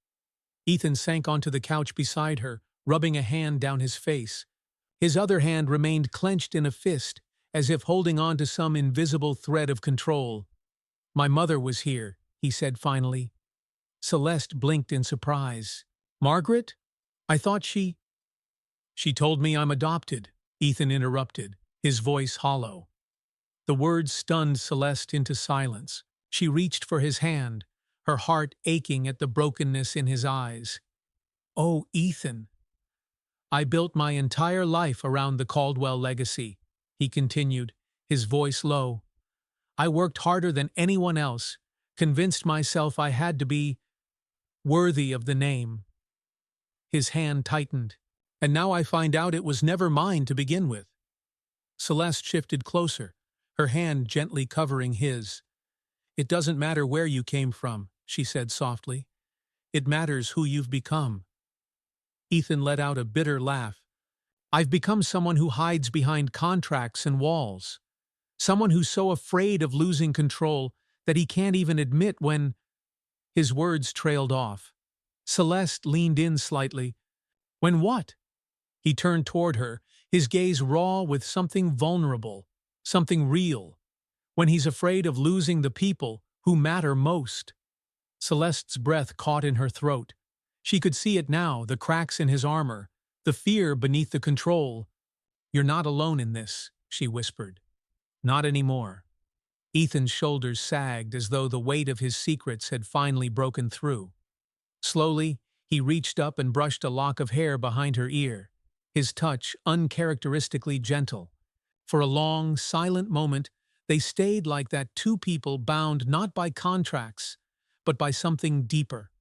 Ethan sank onto the couch beside her, rubbing a hand down his face. His other hand remained clenched in a fist, as if holding on to some invisible thread of control. "My mother was here," he said finally. Celeste blinked in surprise. "Margaret? I thought she—" "She told me I'm adopted," Ethan interrupted, his voice hollow. The words stunned Celeste into silence. She reached for his hand, her heart aching at the brokenness in his eyes. "Oh, Ethan, I built my entire life around the Caldwell legacy," he continued, his voice low. "I worked harder than anyone else, convinced myself I had to be worthy of the name." His hand tightened. "And now I find out it was never mine to begin with." Celeste shifted closer, her hand gently covering his. "It doesn't matter where you came from," she said softly. "It matters who you've become." Ethan let out a bitter laugh. "I've become someone who hides behind contracts and walls. Someone who's so afraid of losing control that he can't even admit when—" His words trailed off. Celeste leaned in slightly. "When what?" He turned toward her, his gaze raw with something vulnerable, something real. "When he's afraid of losing the people who matter most." Celeste's breath caught in her throat. She could see it now, the cracks in his armor, the fear beneath the control. "You're not alone in this," she whispered. "Not anymore." Ethan's shoulders sagged as though the weight of his secrets had finally broken through. Slowly, he reached up and brushed a lock of hair behind her ear, his touch uncharacteristically gentle. For a long, silent moment, they stayed like that, two people bound not by contracts, but by something deeper.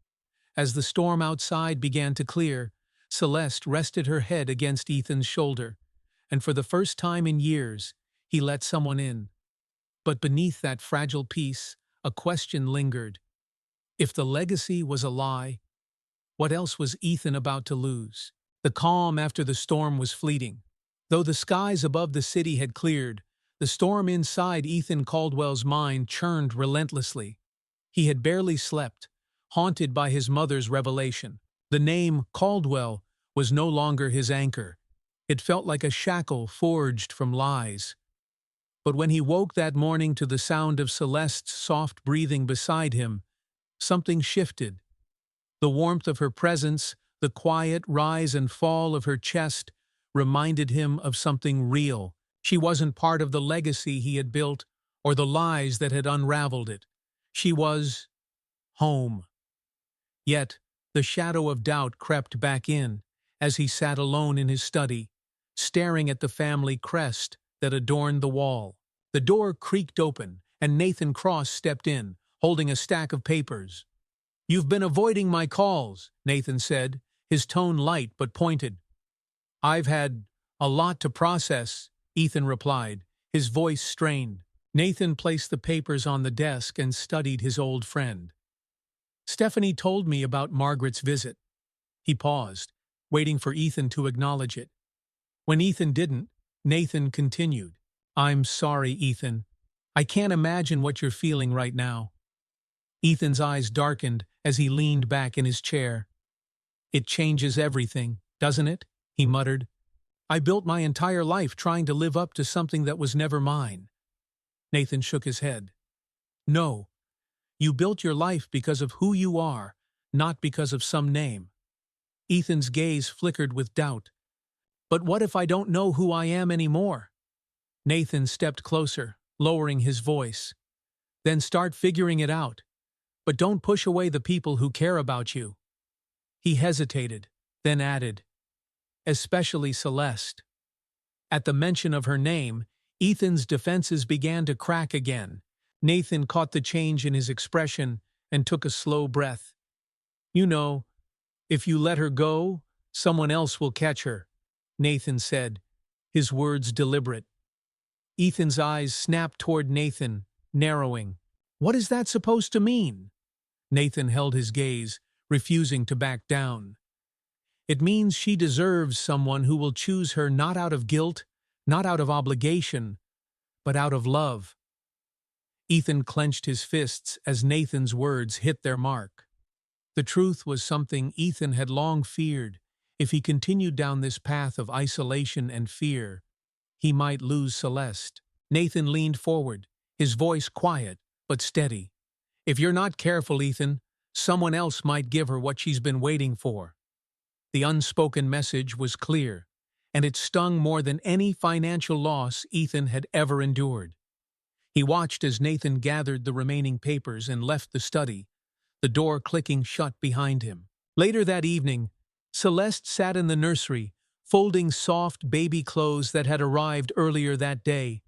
As the storm outside began to clear, Celeste rested her head against Ethan's shoulder, and for the first time in years, he let someone in. But beneath that fragile peace, a question lingered. If the legacy was a lie, what else was Ethan about to lose? The calm after the storm was fleeting. Though the skies above the city had cleared, the storm inside Ethan Caldwell's mind churned relentlessly. He had barely slept, haunted by his mother's revelation. The name Caldwell was no longer his anchor. It felt like a shackle forged from lies. But when he woke that morning to the sound of Celeste's soft breathing beside him, something shifted. The warmth of her presence, the quiet rise and fall of her chest, reminded him of something real. She wasn't part of the legacy he had built or the lies that had unraveled it. She was home. Yet, the shadow of doubt crept back in as he sat alone in his study, staring at the family crest that adorned the wall. The door creaked open, and Nathan Cross stepped in, holding a stack of papers. "You've been avoiding my calls," Nathan said, his tone light but pointed. "I've had a lot to process," Ethan replied, his voice strained. Nathan placed the papers on the desk and studied his old friend. "Stephanie told me about Margaret's visit." He paused, waiting for Ethan to acknowledge it. When Ethan didn't, Nathan continued. "I'm sorry, Ethan. I can't imagine what you're feeling right now." Ethan's eyes darkened as he leaned back in his chair. "It changes everything, doesn't it?" he muttered. "I built my entire life trying to live up to something that was never mine." Nathan shook his head. "No. You built your life because of who you are, not because of some name." Ethan's gaze flickered with doubt. "But what if I don't know who I am anymore?" Nathan stepped closer, lowering his voice. "Then start figuring it out. But don't push away the people who care about you." He hesitated, then added, "Especially Celeste." At the mention of her name, Ethan's defenses began to crack again. Nathan caught the change in his expression and took a slow breath. "You know, if you let her go, someone else will catch her," Nathan said, his words deliberate. Ethan's eyes snapped toward Nathan, narrowing. "What is that supposed to mean?" Nathan held his gaze, refusing to back down. "It means she deserves someone who will choose her not out of guilt, not out of obligation, but out of love." Ethan clenched his fists as Nathan's words hit their mark. The truth was something Ethan had long feared, If he continued down this path of isolation and fear, he might lose Celeste. Nathan leaned forward, his voice quiet but steady. If you're not careful, Ethan, someone else might give her what she's been waiting for. The unspoken message was clear, and it stung more than any financial loss Ethan had ever endured. He watched as Nathan gathered the remaining papers and left the study, the door clicking shut behind him. Later that evening, Celeste sat in the nursery, folding soft baby clothes that had arrived earlier that day.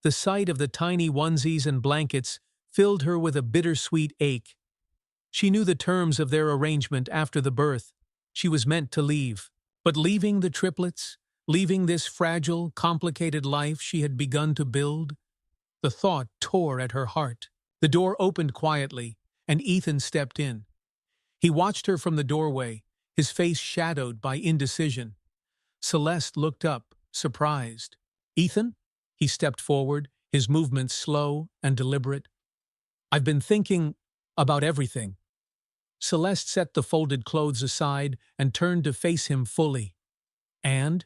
The sight of the tiny onesies and blankets filled her with a bittersweet ache. She knew the terms of their arrangement after the birth. She was meant to leave. But leaving the triplets, leaving this fragile, complicated life she had begun to build, the thought tore at her heart. The door opened quietly, and Ethan stepped in. He watched her from the doorway, his face shadowed by indecision. Celeste looked up, surprised. "Ethan?" He stepped forward, his movements slow and deliberate. "I've been thinking about everything." Celeste set the folded clothes aside and turned to face him fully. "And?"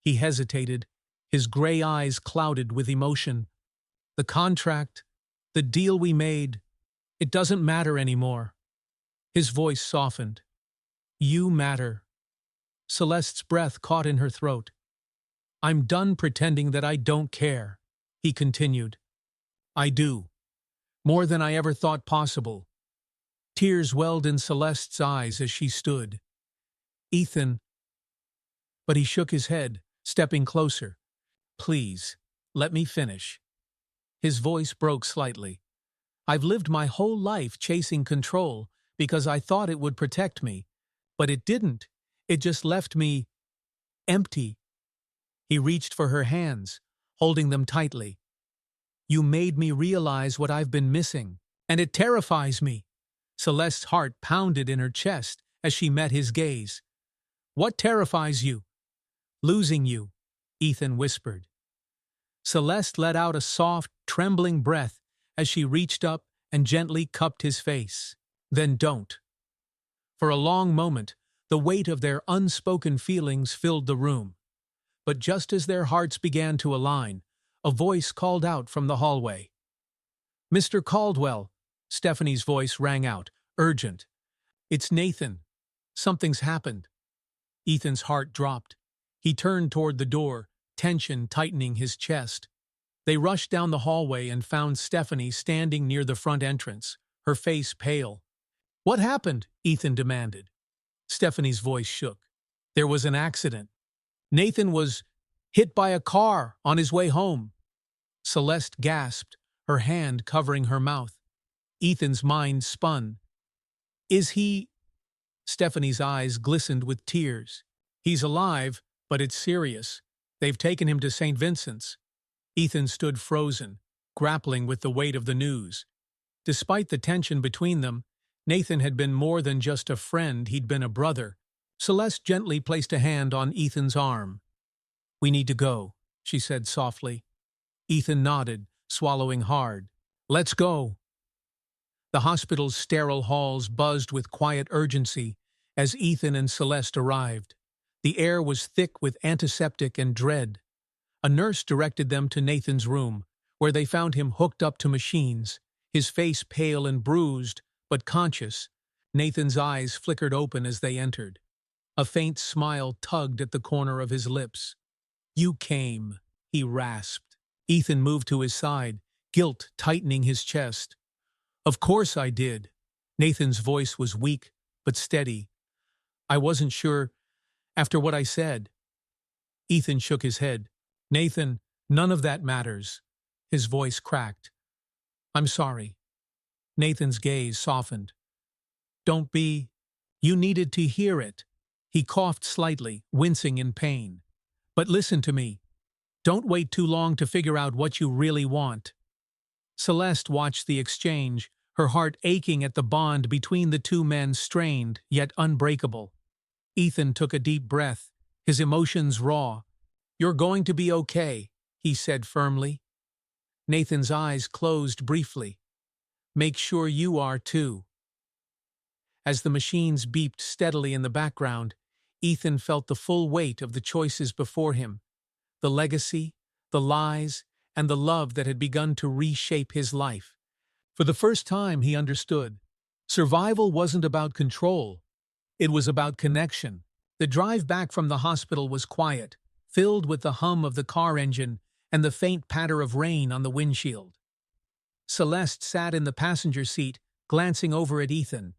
He hesitated, his gray eyes clouded with emotion. "The contract, the deal we made, it doesn't matter anymore." His voice softened. "You matter." Celeste's breath caught in her throat. "I'm done pretending that I don't care," he continued. "I do. More than I ever thought possible." Tears welled in Celeste's eyes as she stood. "Ethan—" But he shook his head, stepping closer. "Please, let me finish." His voice broke slightly. "I've lived my whole life chasing control because I thought it would protect me. But it didn't. It just left me empty." He reached for her hands, holding them tightly. "You made me realize what I've been missing, and it terrifies me." Celeste's heart pounded in her chest as she met his gaze. "What terrifies you?" "Losing you," Ethan whispered. Celeste let out a soft, trembling breath as she reached up and gently cupped his face. "Then don't." For a long moment, the weight of their unspoken feelings filled the room. But just as their hearts began to align, a voice called out from the hallway. "Mr. Caldwell," Stephanie's voice rang out, urgent. "It's Nathan. Something's happened." Ethan's heart dropped. He turned toward the door, tension tightening his chest. They rushed down the hallway and found Stephanie standing near the front entrance, her face pale. "What happened?" Ethan demanded. Stephanie's voice shook. "There was an accident. Nathan was hit by a car on his way home." Celeste gasped, her hand covering her mouth. Ethan's mind spun. "Is he—" Stephanie's eyes glistened with tears. "He's alive, but it's serious. They've taken him to St. Vincent's." Ethan stood frozen, grappling with the weight of the news. Despite the tension between them, Nathan had been more than just a friend, he'd been a brother. Celeste gently placed a hand on Ethan's arm. "We need to go," she said softly. Ethan nodded, swallowing hard. "Let's go." The hospital's sterile halls buzzed with quiet urgency as Ethan and Celeste arrived. The air was thick with antiseptic and dread. A nurse directed them to Nathan's room, where they found him hooked up to machines, his face pale and bruised, but conscious. Nathan's eyes flickered open as they entered. A faint smile tugged at the corner of his lips. "You came," he rasped. Ethan moved to his side, guilt tightening his chest. "Of course I did." Nathan's voice was weak, but steady. "I wasn't sure after what I said." Ethan shook his head. "Nathan, none of that matters." His voice cracked. "I'm sorry." Nathan's gaze softened. "Don't be—" "You needed to hear it." He coughed slightly, wincing in pain. "But listen to me. Don't wait too long to figure out what you really want." Celeste watched the exchange, her heart aching at the bond between the two men strained yet unbreakable. Ethan took a deep breath, his emotions raw. "You're going to be okay," he said firmly. Nathan's eyes closed briefly. "Make sure you are too." As the machines beeped steadily in the background, Ethan felt the full weight of the choices before him, the legacy, the lies, and the love that had begun to reshape his life. For the first time, he understood. Survival wasn't about control. It was about connection. The drive back from the hospital was quiet, filled with the hum of the car engine and the faint patter of rain on the windshield. Celeste sat in the passenger seat, glancing over at Ethan.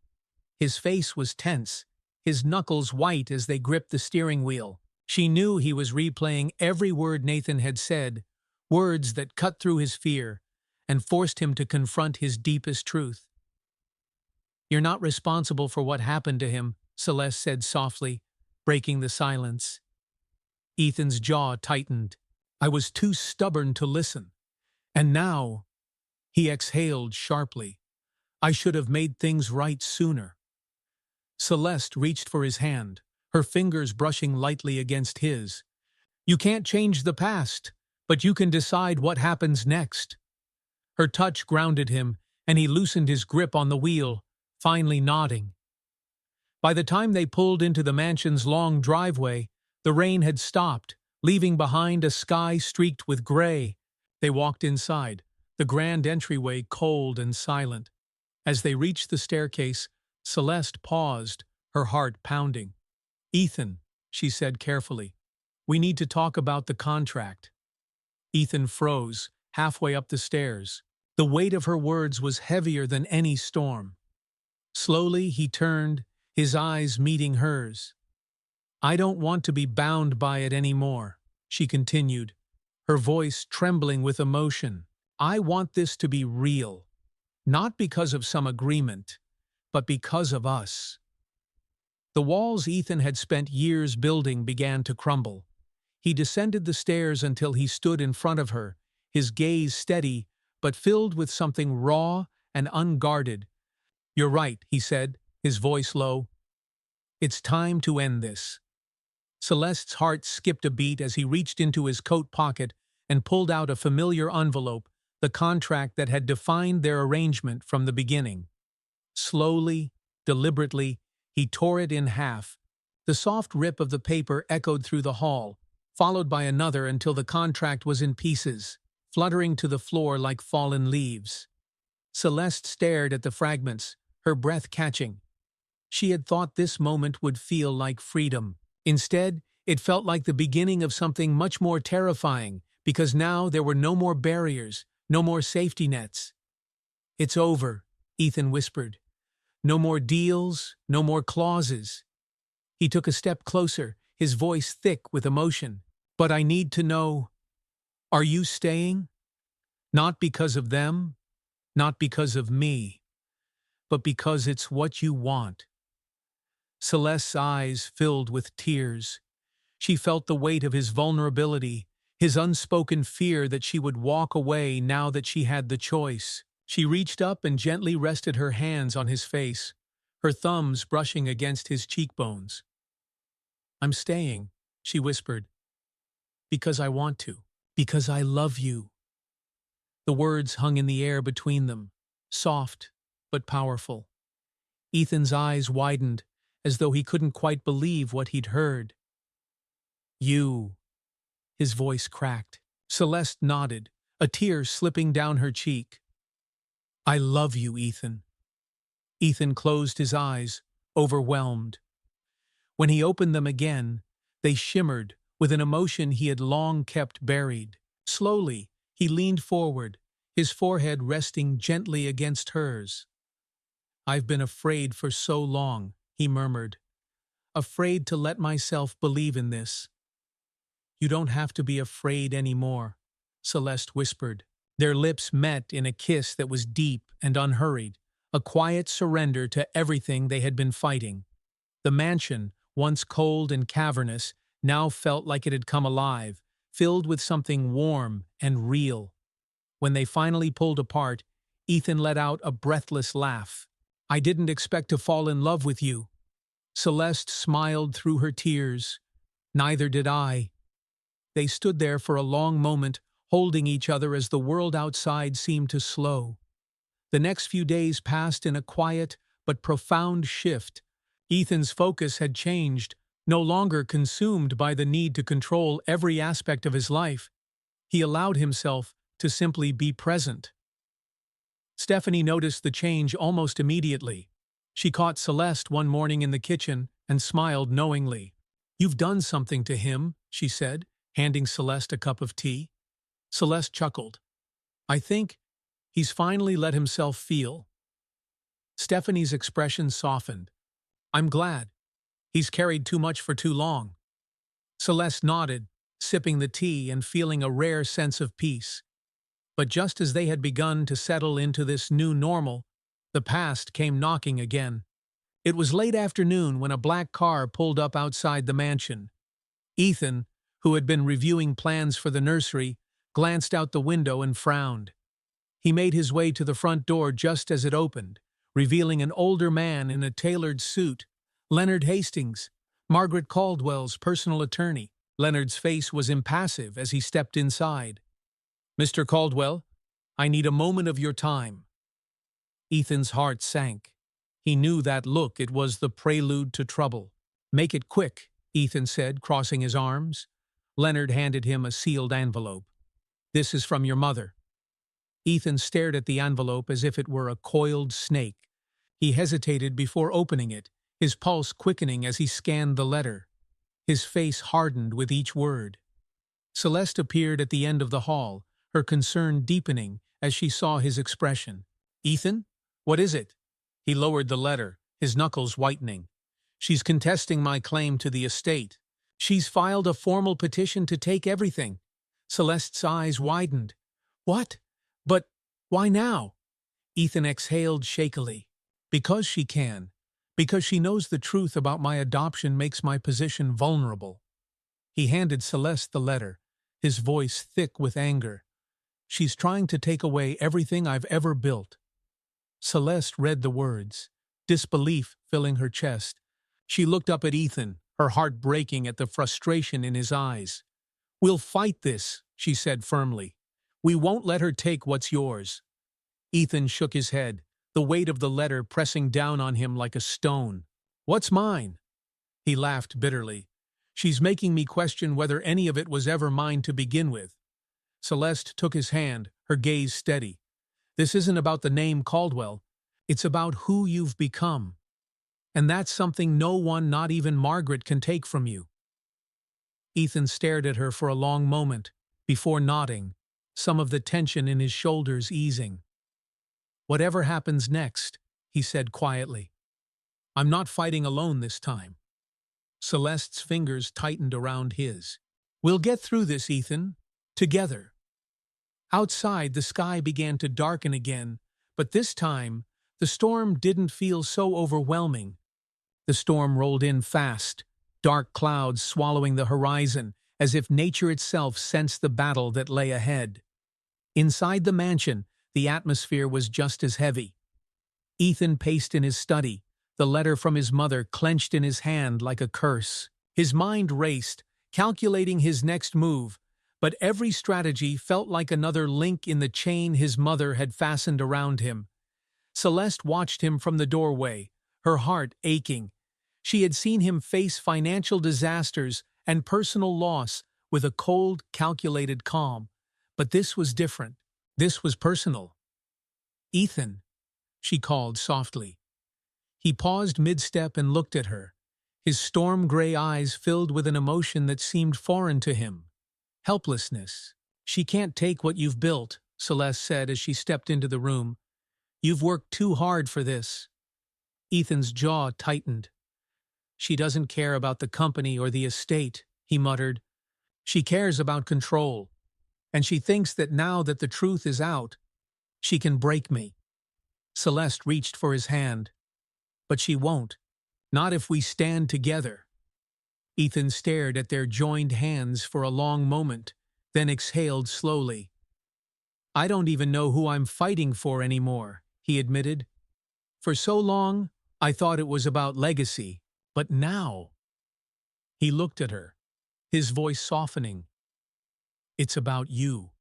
His face was tense, his knuckles white as they gripped the steering wheel. She knew he was replaying every word Nathan had said, words that cut through his fear and forced him to confront his deepest truth. "You're not responsible for what happened to him," Celeste said softly, breaking the silence. Ethan's jaw tightened. "I was too stubborn to listen. And now," he exhaled sharply, "I should have made things right sooner." Celeste reached for his hand, her fingers brushing lightly against his. "You can't change the past, but you can decide what happens next." Her touch grounded him, and he loosened his grip on the wheel, finally nodding. By the time they pulled into the mansion's long driveway, the rain had stopped, leaving behind a sky streaked with gray. They walked inside, the grand entryway cold and silent. As they reached the staircase, Celeste paused, her heart pounding. "Ethan," she said carefully, "we need to talk about the contract." Ethan froze, halfway up the stairs. The weight of her words was heavier than any storm. Slowly he turned, his eyes meeting hers. "I don't want to be bound by it anymore," she continued, her voice trembling with emotion. "I want this to be real, not because of some agreement, but because of us." The walls Ethan had spent years building began to crumble. He descended the stairs until he stood in front of her, his gaze steady, but filled with something raw and unguarded. "You're right," he said, his voice low. "It's time to end this." Celeste's heart skipped a beat as he reached into his coat pocket and pulled out a familiar envelope, the contract that had defined their arrangement from the beginning. Slowly, deliberately, he tore it in half. The soft rip of the paper echoed through the hall, followed by another until the contract was in pieces, fluttering to the floor like fallen leaves. Celeste stared at the fragments, her breath catching. She had thought this moment would feel like freedom. Instead, it felt like the beginning of something much more terrifying, because now there were no more barriers, no more safety nets. "It's over," Ethan whispered. "No more deals, no more clauses." He took a step closer, his voice thick with emotion. "But I need to know, are you staying? Not because of them, not because of me, but because it's what you want." Celeste's eyes filled with tears. She felt the weight of his vulnerability, his unspoken fear that she would walk away now that she had the choice. She reached up and gently rested her hands on his face, her thumbs brushing against his cheekbones. "I'm staying," she whispered, "because I want to, because I love you." The words hung in the air between them, soft but powerful. Ethan's eyes widened, as though he couldn't quite believe what he'd heard. "You," his voice cracked. Celeste nodded, a tear slipping down her cheek. "I love you, Ethan." Ethan closed his eyes, overwhelmed. When he opened them again, they shimmered with an emotion he had long kept buried. Slowly, he leaned forward, his forehead resting gently against hers. "I've been afraid for so long," he murmured. "Afraid to let myself believe in this." "You don't have to be afraid anymore," Celeste whispered. Their lips met in a kiss that was deep and unhurried, a quiet surrender to everything they had been fighting. The mansion, once cold and cavernous, now felt like it had come alive, filled with something warm and real. When they finally pulled apart, Ethan let out a breathless laugh. "I didn't expect to fall in love with you." Celeste smiled through her tears. "Neither did I." They stood there for a long moment, holding each other as the world outside seemed to slow. The next few days passed in a quiet but profound shift. Ethan's focus had changed, No longer consumed by the need to control every aspect of his life, he allowed himself to simply be present. Stephanie noticed the change almost immediately. She caught Celeste one morning in the kitchen and smiled knowingly. "You've done something to him," she said, handing Celeste a cup of tea. Celeste chuckled. "I think he's finally let himself feel." Stephanie's expression softened. "I'm glad. He's carried too much for too long." Celeste nodded, sipping the tea and feeling a rare sense of peace. But just as they had begun to settle into this new normal, the past came knocking again. It was late afternoon when a black car pulled up outside the mansion. Ethan, who had been reviewing plans for the nursery, glanced out the window and frowned. He made his way to the front door just as it opened, revealing an older man in a tailored suit, Leonard Hastings, Margaret Caldwell's personal attorney. Leonard's face was impassive as he stepped inside. "Mr. Caldwell, I need a moment of your time." Ethan's heart sank. He knew that look. It was the prelude to trouble. "Make it quick," Ethan said, crossing his arms. Leonard handed him a sealed envelope. "This is from your mother." Ethan stared at the envelope as if it were a coiled snake. He hesitated before opening it, his pulse quickening as he scanned the letter. His face hardened with each word. Celeste appeared at the end of the hall, her concern deepening as she saw his expression. "Ethan, what is it?" He lowered the letter, his knuckles whitening. "She's contesting my claim to the estate. She's filed a formal petition to take everything." Celeste's eyes widened. "What? But why now?" Ethan exhaled shakily. "Because she can. Because she knows the truth about my adoption makes my position vulnerable." He handed Celeste the letter, his voice thick with anger. "She's trying to take away everything I've ever built." Celeste read the words, disbelief filling her chest. She looked up at Ethan, her heart breaking at the frustration in his eyes. "We'll fight this," she said firmly. "We won't let her take what's yours." Ethan shook his head, the weight of the letter pressing down on him like a stone. "What's mine?" He laughed bitterly. "She's making me question whether any of it was ever mine to begin with." Celeste took his hand, her gaze steady. "This isn't about the name Caldwell. It's about who you've become. And that's something no one, not even Margaret, can take from you." Ethan stared at her for a long moment, before nodding, some of the tension in his shoulders easing. "Whatever happens next," he said quietly, "I'm not fighting alone this time." Celeste's fingers tightened around his. "We'll get through this, Ethan. Together." Outside, the sky began to darken again, but this time, the storm didn't feel so overwhelming. The storm rolled in fast, dark clouds swallowing the horizon, as if nature itself sensed the battle that lay ahead. Inside the mansion, the atmosphere was just as heavy. Ethan paced in his study, the letter from his mother clenched in his hand like a curse. His mind raced, calculating his next move, but every strategy felt like another link in the chain his mother had fastened around him. Celeste watched him from the doorway, her heart aching. She had seen him face financial disasters and personal loss with a cold, calculated calm. But this was different. This was personal. "Ethan," she called softly. He paused mid-step and looked at her, his storm-gray eyes filled with an emotion that seemed foreign to him. Helplessness. "She can't take what you've built," Celeste said as she stepped into the room. "You've worked too hard for this." Ethan's jaw tightened. "She doesn't care about the company or the estate," he muttered. "She cares about control. And she thinks that now that the truth is out, she can break me." Celeste reached for his hand. "But she won't. Not if we stand together." Ethan stared at their joined hands for a long moment, then exhaled slowly. "I don't even know who I'm fighting for anymore," he admitted. "For so long, I thought it was about legacy, but now—" He looked at her, his voice softening. "It's about you.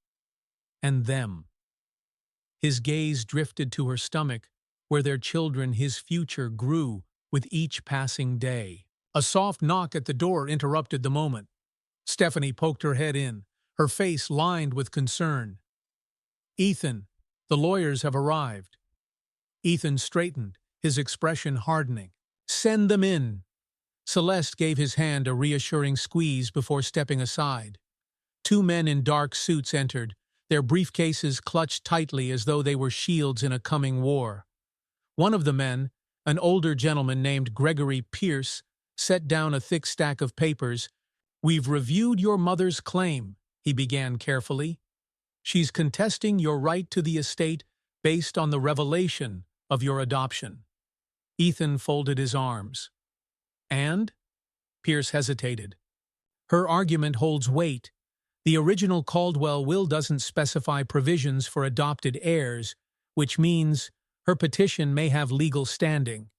And them." His gaze drifted to her stomach, where their children, his future, grew with each passing day. A soft knock at the door interrupted the moment. Stephanie poked her head in, her face lined with concern. "Ethan, the lawyers have arrived." Ethan straightened, his expression hardening. "Send them in." Celeste gave his hand a reassuring squeeze before stepping aside. Two men in dark suits entered, their briefcases clutched tightly as though they were shields in a coming war. One of the men, an older gentleman named Gregory Pierce, set down a thick stack of papers. "We've reviewed your mother's claim," he began carefully. "She's contesting your right to the estate based on the revelation of your adoption." Ethan folded his arms. "And?" Pierce hesitated. "Her argument holds weight. The original Caldwell will doesn't specify provisions for adopted heirs, which means her petition may have legal standing."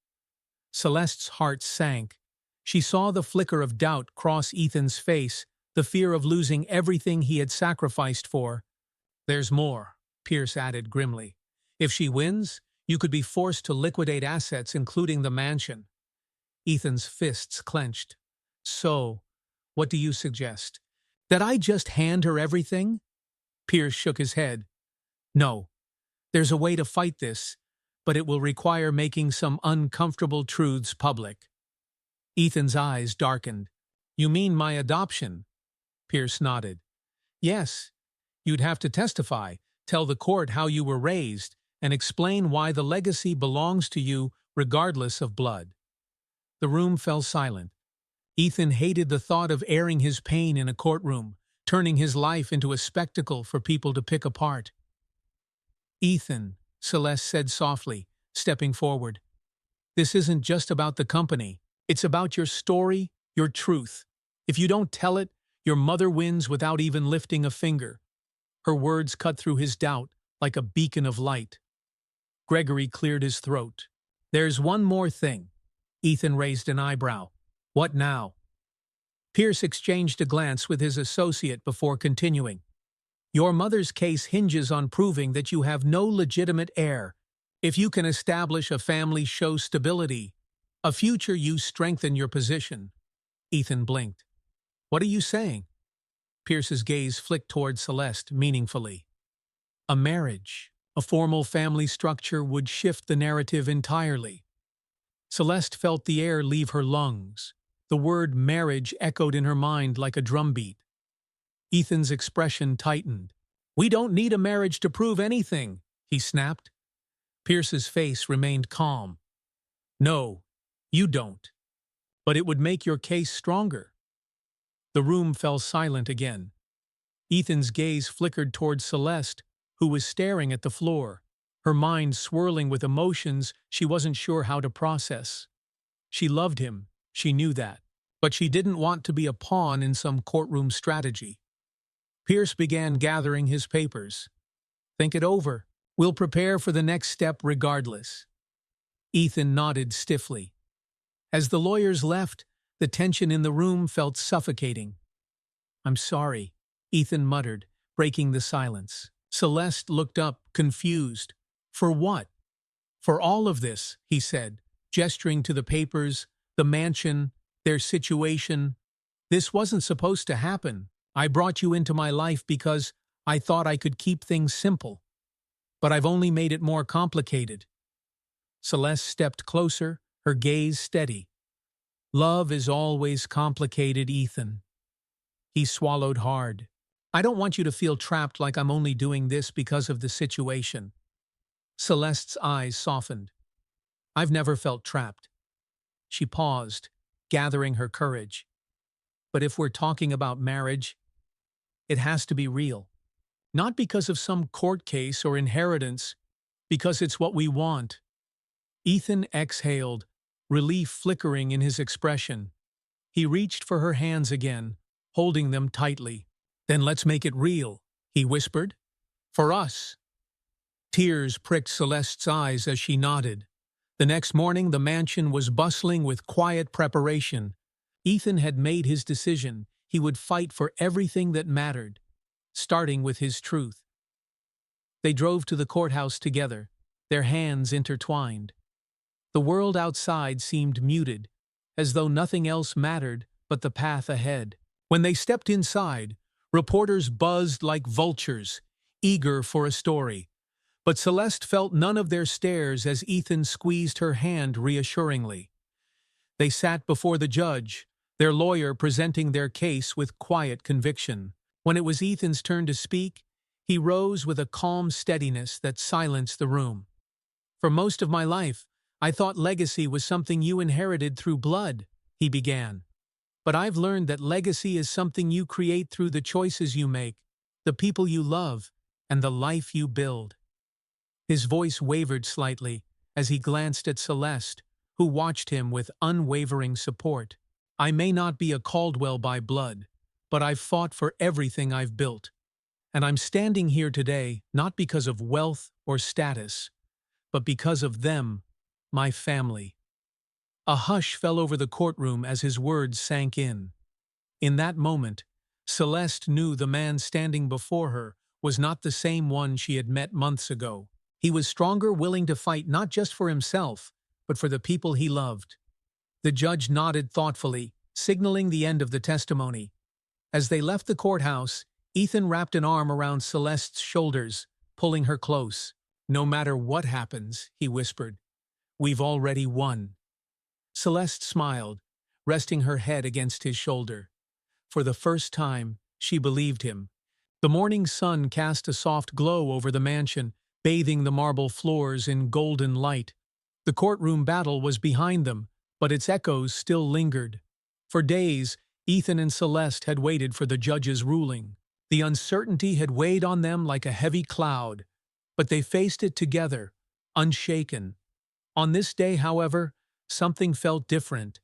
Celeste's heart sank. She saw the flicker of doubt cross Ethan's face, the fear of losing everything he had sacrificed for. "There's more," Pierce added grimly. "If she wins, you could be forced to liquidate assets, including the mansion." Ethan's fists clenched. "So, what do you suggest? That I just hand her everything?" Pierce shook his head. "No. There's a way to fight this, but it will require making some uncomfortable truths public." Ethan's eyes darkened. "You mean my adoption?" Pierce nodded. "Yes. You'd have to testify, tell the court how you were raised, and explain why the legacy belongs to you regardless of blood." The room fell silent. Ethan hated the thought of airing his pain in a courtroom, turning his life into a spectacle for people to pick apart. "Ethan," Celeste said softly, stepping forward, "this isn't just about the company. It's about your story, your truth. If you don't tell it, your mother wins without even lifting a finger." Her words cut through his doubt like a beacon of light. Gregory cleared his throat. "There's one more thing." Ethan raised an eyebrow. "What now?" Pierce exchanged a glance with his associate before continuing. "Your mother's case hinges on proving that you have no legitimate heir. If you can establish a family show stability, a future you strengthen your position." Ethan blinked. "What are you saying?" Pierce's gaze flicked toward Celeste meaningfully. "A marriage, a formal family structure would shift the narrative entirely." Celeste felt the air leave her lungs. The word marriage echoed in her mind like a drumbeat. Ethan's expression tightened. "We don't need a marriage to prove anything," he snapped. Pierce's face remained calm. "No, you don't. But it would make your case stronger." The room fell silent again. Ethan's gaze flickered toward Celeste, who was staring at the floor, her mind swirling with emotions she wasn't sure how to process. She loved him, she knew that, but she didn't want to be a pawn in some courtroom strategy. Pierce began gathering his papers. "Think it over. We'll prepare for the next step regardless." Ethan nodded stiffly. As the lawyers left, the tension in the room felt suffocating. "I'm sorry," Ethan muttered, breaking the silence. Celeste looked up, confused. "For what?" "For all of this," he said, gesturing to the papers, the mansion, their situation. "This wasn't supposed to happen. I brought you into my life because I thought I could keep things simple. But I've only made it more complicated." Celeste stepped closer, her gaze steady. "Love is always complicated, Ethan." He swallowed hard. "I don't want you to feel trapped like I'm only doing this because of the situation." Celeste's eyes softened. "I've never felt trapped." She paused, gathering her courage. "But if we're talking about marriage, it has to be real. Not because of some court case or inheritance, because it's what we want." Ethan exhaled, relief flickering in his expression. He reached for her hands again, holding them tightly. "Then let's make it real," he whispered. "For us." Tears pricked Celeste's eyes as she nodded. The next morning the mansion was bustling with quiet preparation. Ethan had made his decision. He would fight for everything that mattered, starting with his truth. They drove to the courthouse together, their hands intertwined. The world outside seemed muted, as though nothing else mattered but the path ahead. When they stepped inside, reporters buzzed like vultures, eager for a story. But Celeste felt none of their stares as Ethan squeezed her hand reassuringly. They sat before the judge, their lawyer presenting their case with quiet conviction. When it was Ethan's turn to speak, he rose with a calm steadiness that silenced the room. "For most of my life, I thought legacy was something you inherited through blood," he began. "But I've learned that legacy is something you create through the choices you make, the people you love, and the life you build." His voice wavered slightly as he glanced at Celeste, who watched him with unwavering support. "I may not be a Caldwell by blood, but I've fought for everything I've built. And I'm standing here today not because of wealth or status, but because of them, my family." A hush fell over the courtroom as his words sank in. In that moment, Celeste knew the man standing before her was not the same one she had met months ago. He was stronger, willing to fight not just for himself, but for the people he loved. The judge nodded thoughtfully, signaling the end of the testimony. As they left the courthouse, Ethan wrapped an arm around Celeste's shoulders, pulling her close. "No matter what happens," he whispered, "we've already won." Celeste smiled, resting her head against his shoulder. For the first time, she believed him. The morning sun cast a soft glow over the mansion, bathing the marble floors in golden light. The courtroom battle was behind them, but its echoes still lingered. For days, Ethan and Celeste had waited for the judge's ruling. The uncertainty had weighed on them like a heavy cloud, but they faced it together, unshaken. On this day, however, something felt different.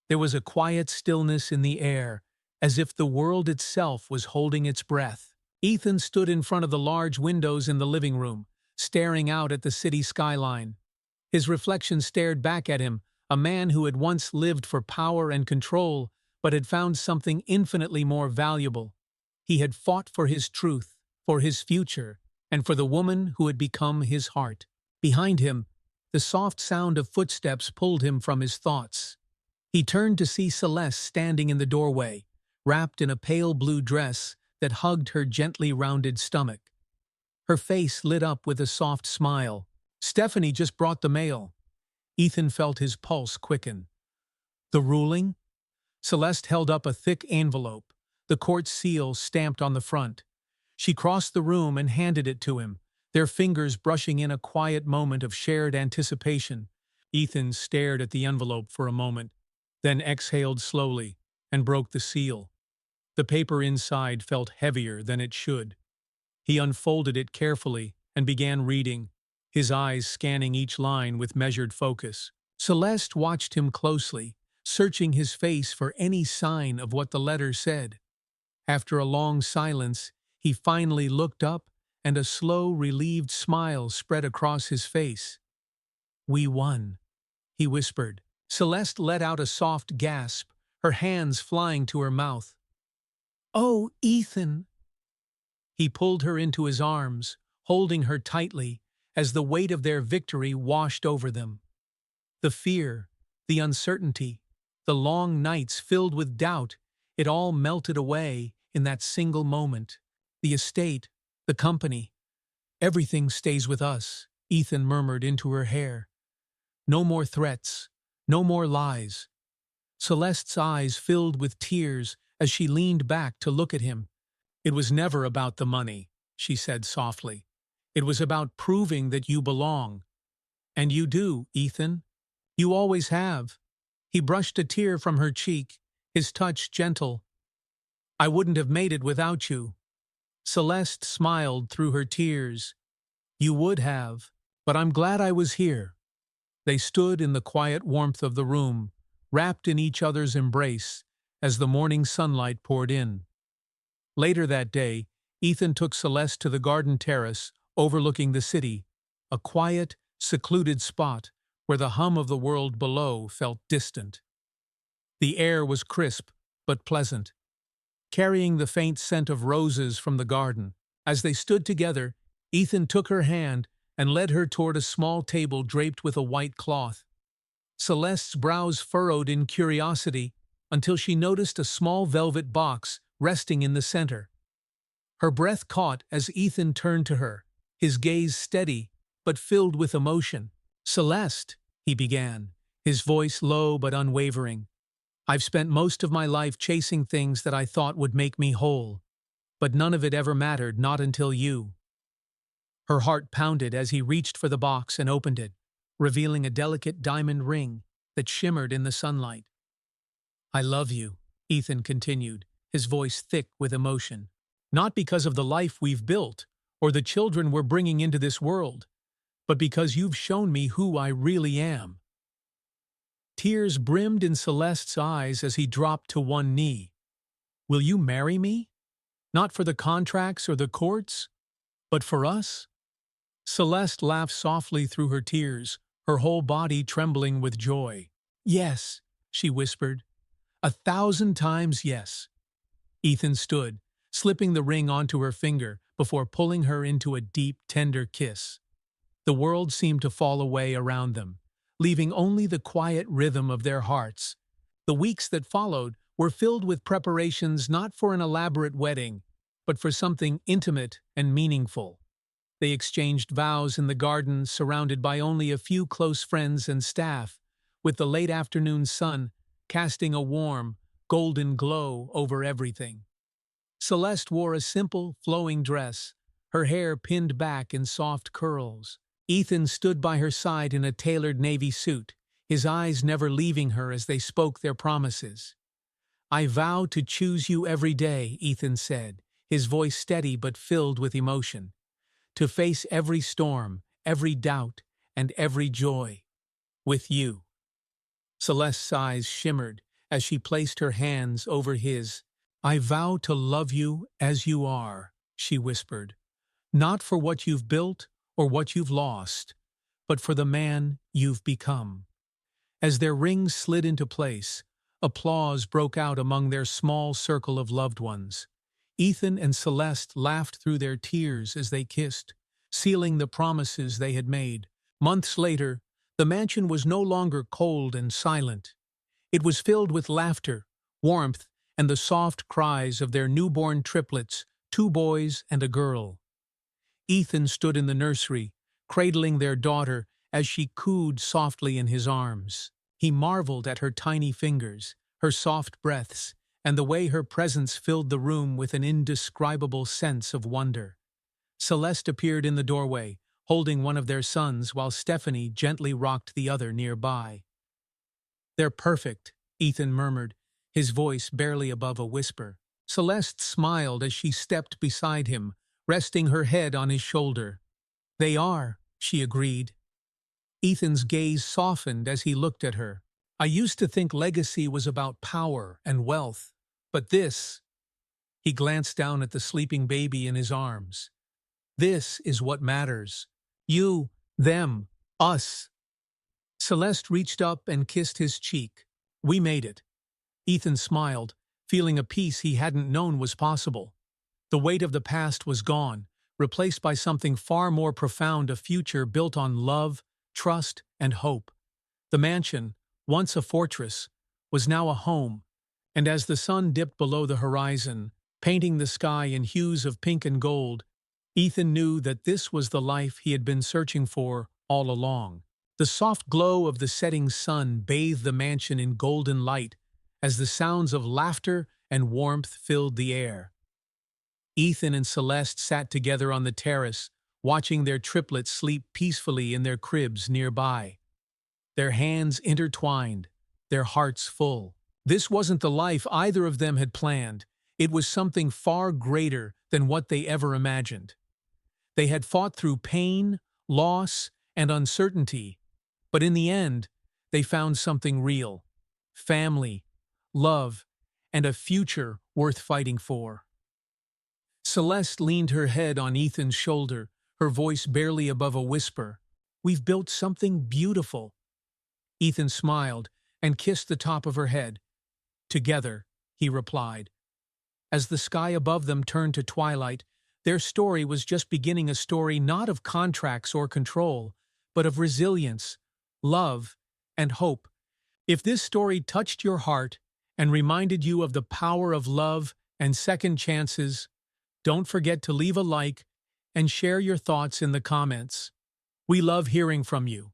There was a quiet stillness in the air, as if the world itself was holding its breath. Ethan stood in front of the large windows in the living room, staring out at the city skyline. His reflection stared back at him, a man who had once lived for power and control, but had found something infinitely more valuable. He had fought for his truth, for his future, and for the woman who had become his heart. Behind him, the soft sound of footsteps pulled him from his thoughts. He turned to see Celeste standing in the doorway, wrapped in a pale blue dress that hugged her gently rounded stomach. Her face lit up with a soft smile. "Stephanie just brought the mail." Ethan felt his pulse quicken. "The ruling?" Celeste held up a thick envelope, the court seal stamped on the front. She crossed the room and handed it to him, their fingers brushing in a quiet moment of shared anticipation. Ethan stared at the envelope for a moment, then exhaled slowly and broke the seal. The paper inside felt heavier than it should. He unfolded it carefully and began reading, his eyes scanning each line with measured focus. Celeste watched him closely, searching his face for any sign of what the letter said. After a long silence, he finally looked up, and a slow, relieved smile spread across his face. "We won," he whispered. Celeste let out a soft gasp, her hands flying to her mouth. "Oh, Ethan!" He pulled her into his arms, holding her tightly, as the weight of their victory washed over them. The fear, the uncertainty, the long nights filled with doubt, it all melted away in that single moment. "The estate, the company, everything stays with us," Ethan murmured into her hair. "No more threats, no more lies." Celeste's eyes filled with tears as she leaned back to look at him. "It was never about the money," she said softly. "It was about proving that you belong. And you do, Ethan. You always have." He brushed a tear from her cheek, his touch gentle. "I wouldn't have made it without you." Celeste smiled through her tears. "You would have, but I'm glad I was here." They stood in the quiet warmth of the room, wrapped in each other's embrace, as the morning sunlight poured in. Later that day, Ethan took Celeste to the garden terrace overlooking the city, a quiet, secluded spot where the hum of the world below felt distant. The air was crisp but pleasant, carrying the faint scent of roses from the garden. As they stood together, Ethan took her hand and led her toward a small table draped with a white cloth. Celeste's brows furrowed in curiosity until she noticed a small velvet box resting in the center. Her breath caught as Ethan turned to her, his gaze steady but filled with emotion. "Celeste," he began, his voice low but unwavering, "I've spent most of my life chasing things that I thought would make me whole, but none of it ever mattered, not until you." Her heart pounded as he reached for the box and opened it, revealing a delicate diamond ring that shimmered in the sunlight. "I love you," Ethan continued, his voice thick with emotion. "Not because of the life we've built or the children we're bringing into this world, but because you've shown me who I really am." Tears brimmed in Celeste's eyes as he dropped to one knee. "Will you marry me? Not for the contracts or the courts, but for us?" Celeste laughed softly through her tears, her whole body trembling with joy. "Yes," she whispered. "1,000 times yes." Ethan stood, slipping the ring onto her finger before pulling her into a deep, tender kiss. The world seemed to fall away around them, leaving only the quiet rhythm of their hearts. The weeks that followed were filled with preparations not for an elaborate wedding, but for something intimate and meaningful. They exchanged vows in the garden, surrounded by only a few close friends and staff, with the late afternoon sun casting a warm, golden glow over everything. Celeste wore a simple, flowing dress, her hair pinned back in soft curls. Ethan stood by her side in a tailored navy suit, his eyes never leaving her as they spoke their promises. "I vow to choose you every day," Ethan said, his voice steady but filled with emotion. "To face every storm, every doubt, and every joy. With you." Celeste's eyes shimmered as she placed her hands over his. "I vow to love you as you are," she whispered. "Not for what you've built or what you've lost, but for the man you've become." As their rings slid into place, applause broke out among their small circle of loved ones. Ethan and Celeste laughed through their tears as they kissed, sealing the promises they had made. Months later, the mansion was no longer cold and silent. It was filled with laughter, warmth, and the soft cries of their newborn triplets, 2 boys and a girl. Ethan stood in the nursery, cradling their daughter as she cooed softly in his arms. He marveled at her tiny fingers, her soft breaths, and the way her presence filled the room with an indescribable sense of wonder. Celeste appeared in the doorway, holding one of their sons while Stephanie gently rocked the other nearby. "They're perfect," Ethan murmured, his voice barely above a whisper. Celeste smiled as she stepped beside him, resting her head on his shoulder. "They are," she agreed. Ethan's gaze softened as he looked at her. "I used to think legacy was about power and wealth, but this—" He glanced down at the sleeping baby in his arms. "This is what matters. You, them, us." Celeste reached up and kissed his cheek. "We made it." Ethan smiled, feeling a peace he hadn't known was possible. The weight of the past was gone, replaced by something far more profound, a future built on love, trust, and hope. The mansion, once a fortress, was now a home, and as the sun dipped below the horizon, painting the sky in hues of pink and gold, Ethan knew that this was the life he had been searching for all along. The soft glow of the setting sun bathed the mansion in golden light as the sounds of laughter and warmth filled the air. Ethan and Celeste sat together on the terrace, watching their triplets sleep peacefully in their cribs nearby. Their hands intertwined, their hearts full. This wasn't the life either of them had planned. It was something far greater than what they ever imagined. They had fought through pain, loss, and uncertainty, but in the end, they found something real: family, love, and a future worth fighting for. Celeste leaned her head on Ethan's shoulder, her voice barely above a whisper. "We've built something beautiful." Ethan smiled and kissed the top of her head. "Together," he replied. As the sky above them turned to twilight, their story was just beginning, a story not of contracts or control, but of resilience, love, and hope. If this story touched your heart and reminded you of the power of love and second chances, don't forget to leave a like and share your thoughts in the comments. We love hearing from you.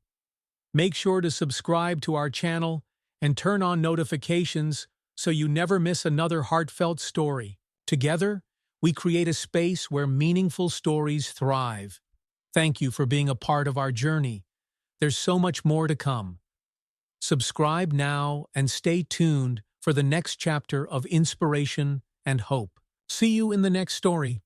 Make sure to subscribe to our channel and turn on notifications so you never miss another heartfelt story. Together, we create a space where meaningful stories thrive. Thank you for being a part of our journey. There's so much more to come. Subscribe now and stay tuned for the next chapter of inspiration and hope. See you in the next story.